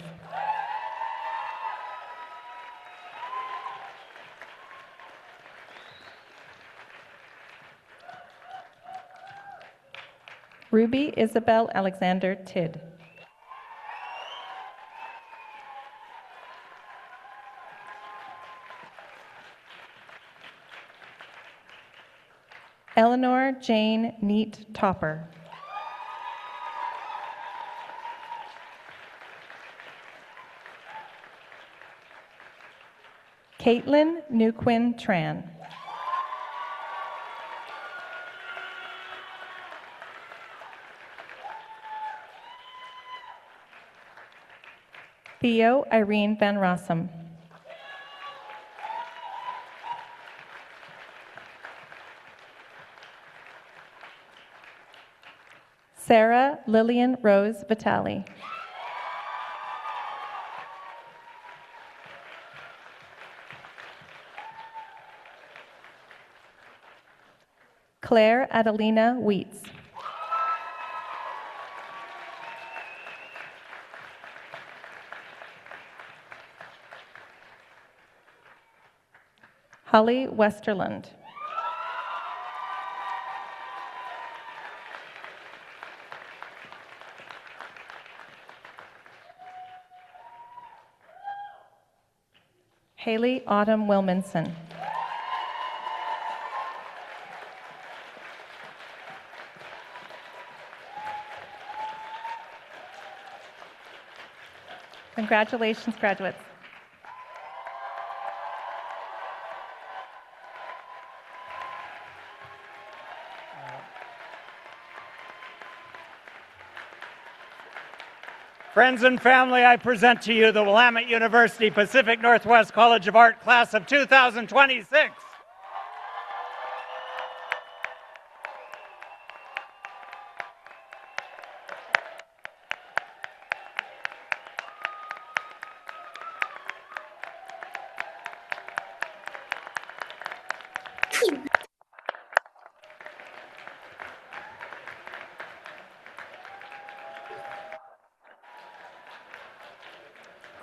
H: Ruby Isabel Alexander Tidd. Eleanor Jane Neat Topper. Caitlin Nguyen Tran. Theo Irene Van Rossum. Sarah Lillian Rose Vitale. Claire Adelina Wheats. Holly Westerlund. Haley Autumn Wilmanson. Congratulations, graduates.
G: Friends and family, I present to you the Willamette University Pacific Northwest College of Art class of 2026.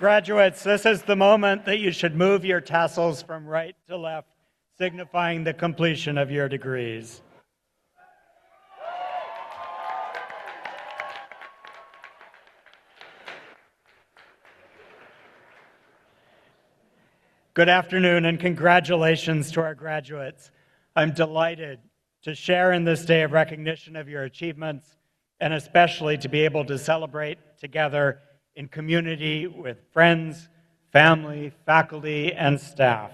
G: Graduates, this is the moment that you should move your tassels from right to left, signifying the completion of your degrees. Good afternoon and congratulations to our graduates. I'm delighted to share in this day of recognition of your achievements and especially to be able to celebrate together in community with friends, family, faculty, and staff.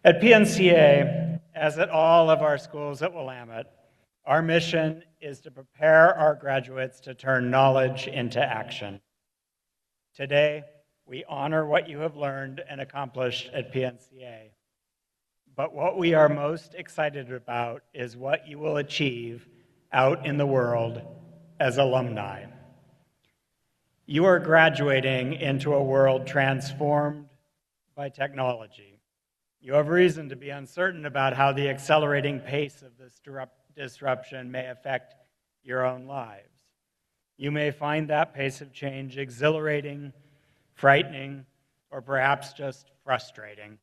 G: At PNCA, as at all of our schools at Willamette, our mission is to prepare our graduates to turn knowledge into action. Today, we honor what you have learned and accomplished at PNCA. But what we are most excited about is what you will achieve out in the world as alumni. You are graduating into a world transformed by technology. You have reason to be uncertain about how the accelerating pace of this disruption may affect your own lives. You may find that pace of change exhilarating, frightening, or perhaps just frustrating.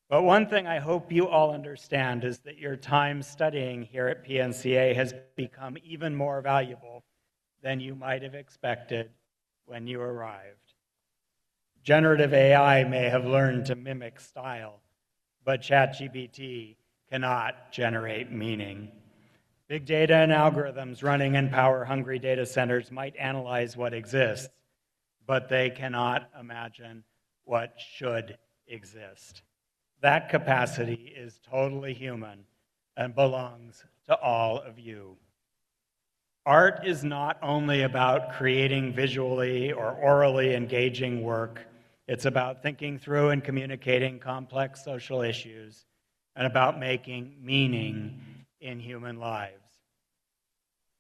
G: But one thing I hope you all understand is that your time studying here at PNCA has become even more valuable than you might have expected when you arrived. Generative AI may have learned to mimic style, but ChatGPT cannot generate meaning. Big data and algorithms running in power-hungry data centers might analyze what exists, but they cannot imagine what should exist. That capacity is totally human and belongs to all of you. Art is not only about creating visually or orally engaging work. It's about thinking through and communicating complex social issues and about making meaning in human lives.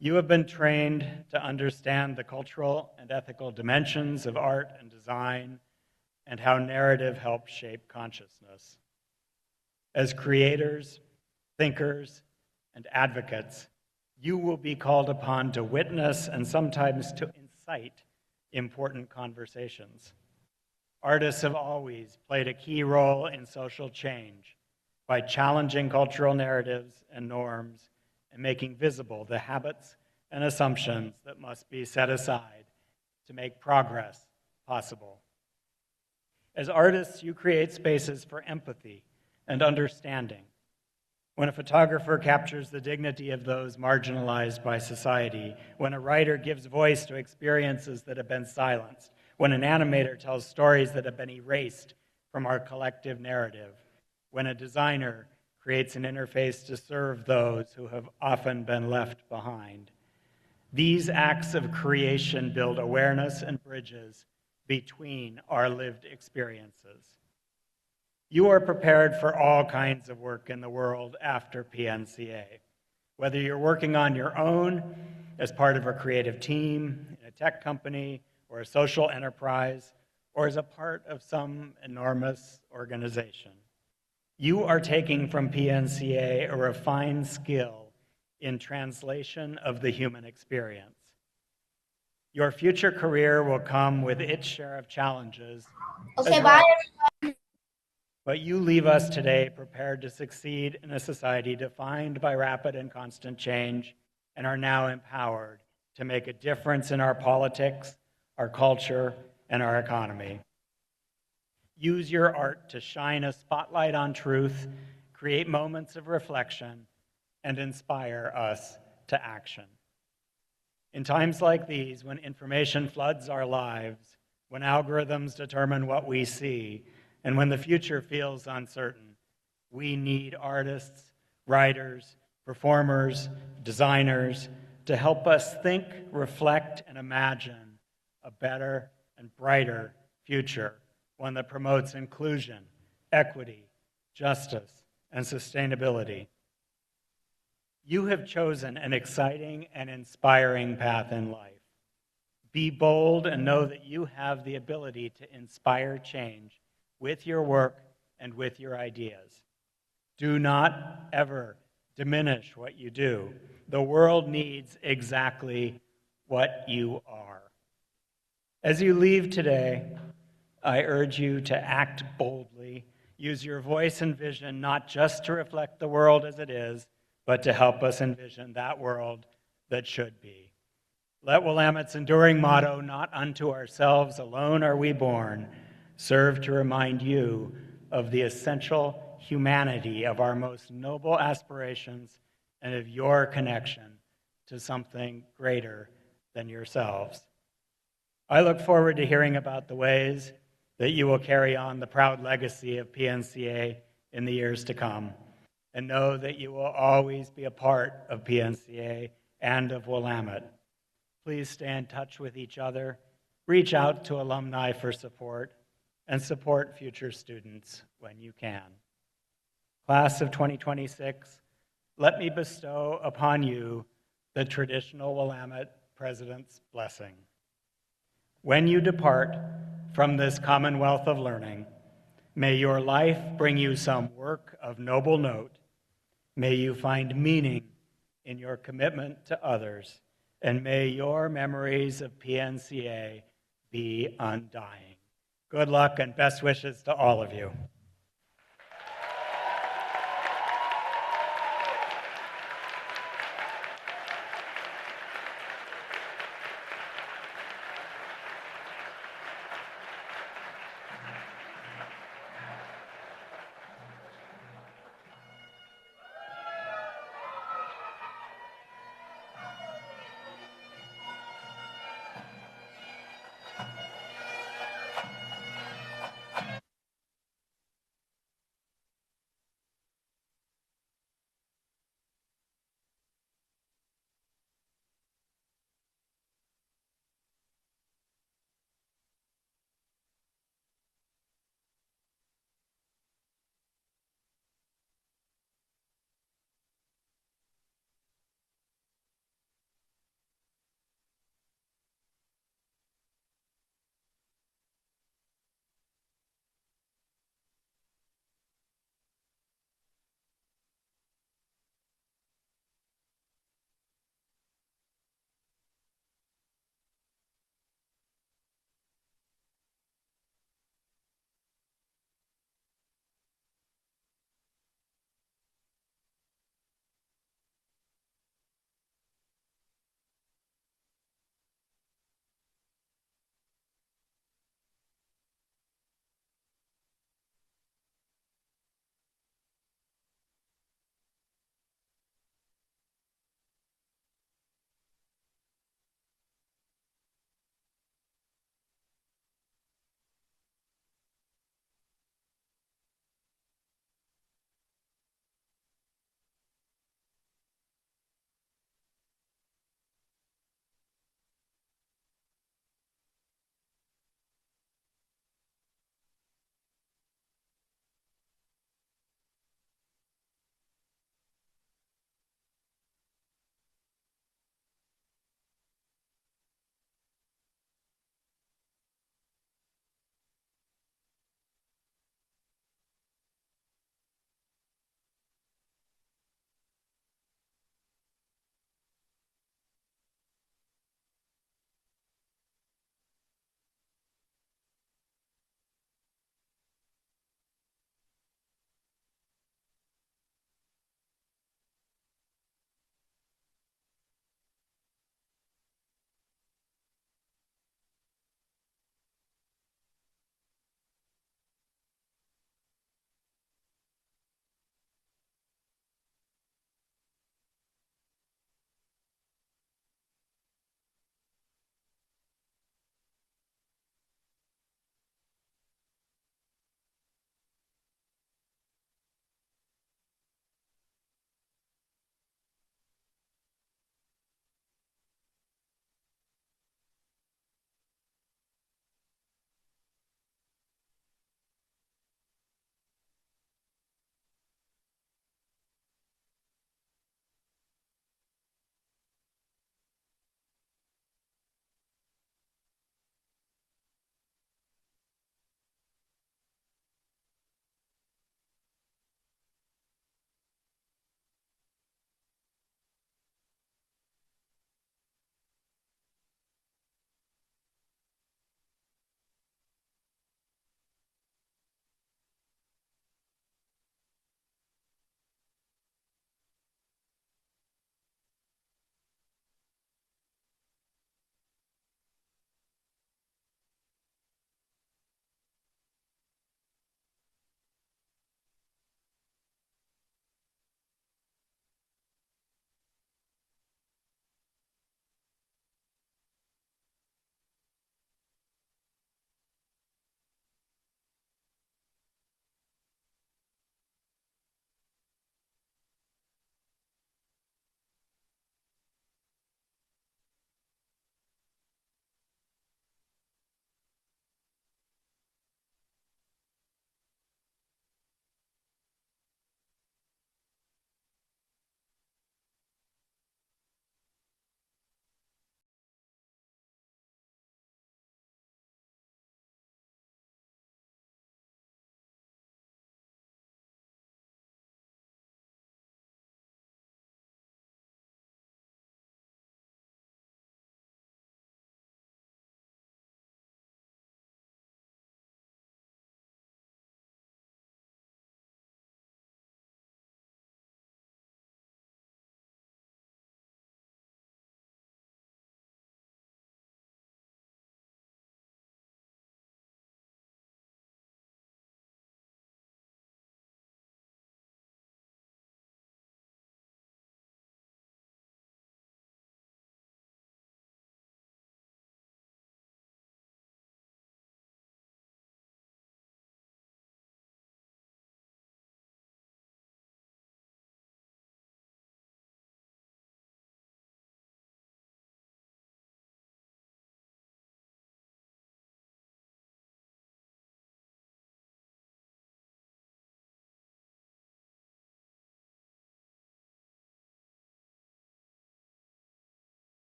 G: You have been trained to understand the cultural and ethical dimensions of art and design and how narrative helps shape consciousness. As creators, thinkers, and advocates, you will be called upon to witness and sometimes to incite important conversations. Artists have always played a key role in social change by challenging cultural narratives and norms and making visible the habits and assumptions that must be set aside to make progress possible. As artists, you create spaces for empathy and understanding. When a photographer captures the dignity of those marginalized by society, when a writer gives voice to experiences that have been silenced, when an animator tells stories that have been erased from our collective narrative, when a designer creates an interface to serve those who have often been left behind. These acts of creation build awareness and bridges between our lived experiences. You are prepared for all kinds of work in the world after PNCA. Whether you're working on your own, as part of a creative team, in a tech company, or a social enterprise, or as a part of some enormous organization. You are taking from PNCA a refined skill in translation of the human experience. Your future career will come with its share of challenges.
I: Okay, bye.
G: But you leave us today prepared to succeed in a society defined by rapid and constant change and are now empowered to make a difference in our politics, our culture, and our economy. Use your art to shine a spotlight on truth, create moments of reflection, and inspire us to action. In times like these, when information floods our lives, when algorithms determine what we see, and when the future feels uncertain, we need artists, writers, performers, designers to help us think, reflect, and imagine a better and brighter future, one that promotes inclusion, equity, justice, and sustainability. You have chosen an exciting and inspiring path in life. Be bold and know that you have the ability to inspire change with your work and with your ideas. Do not ever diminish what you do. The world needs exactly what you are. As you leave today, I urge you to act boldly. Use your voice and vision not just to reflect the world as it is, but to help us envision that world that should be. Let Willamette's enduring motto, "Not unto ourselves alone are we born," serve to remind you of the essential humanity of our most noble aspirations and of your connection to something greater than yourselves. I look forward to hearing about the ways that you will carry on the proud legacy of PNCA in the years to come, and know that you will always be a part of PNCA and of Willamette. Please stay in touch with each other, reach out to alumni for support, and support future students when you can. Class of 2026, let me bestow upon you the traditional Willamette President's blessing. When you depart from this commonwealth of learning, may your life bring you some work of noble note. May you find meaning in your commitment to others, and may your memories of PNCA be undying. Good luck and best wishes to all of you.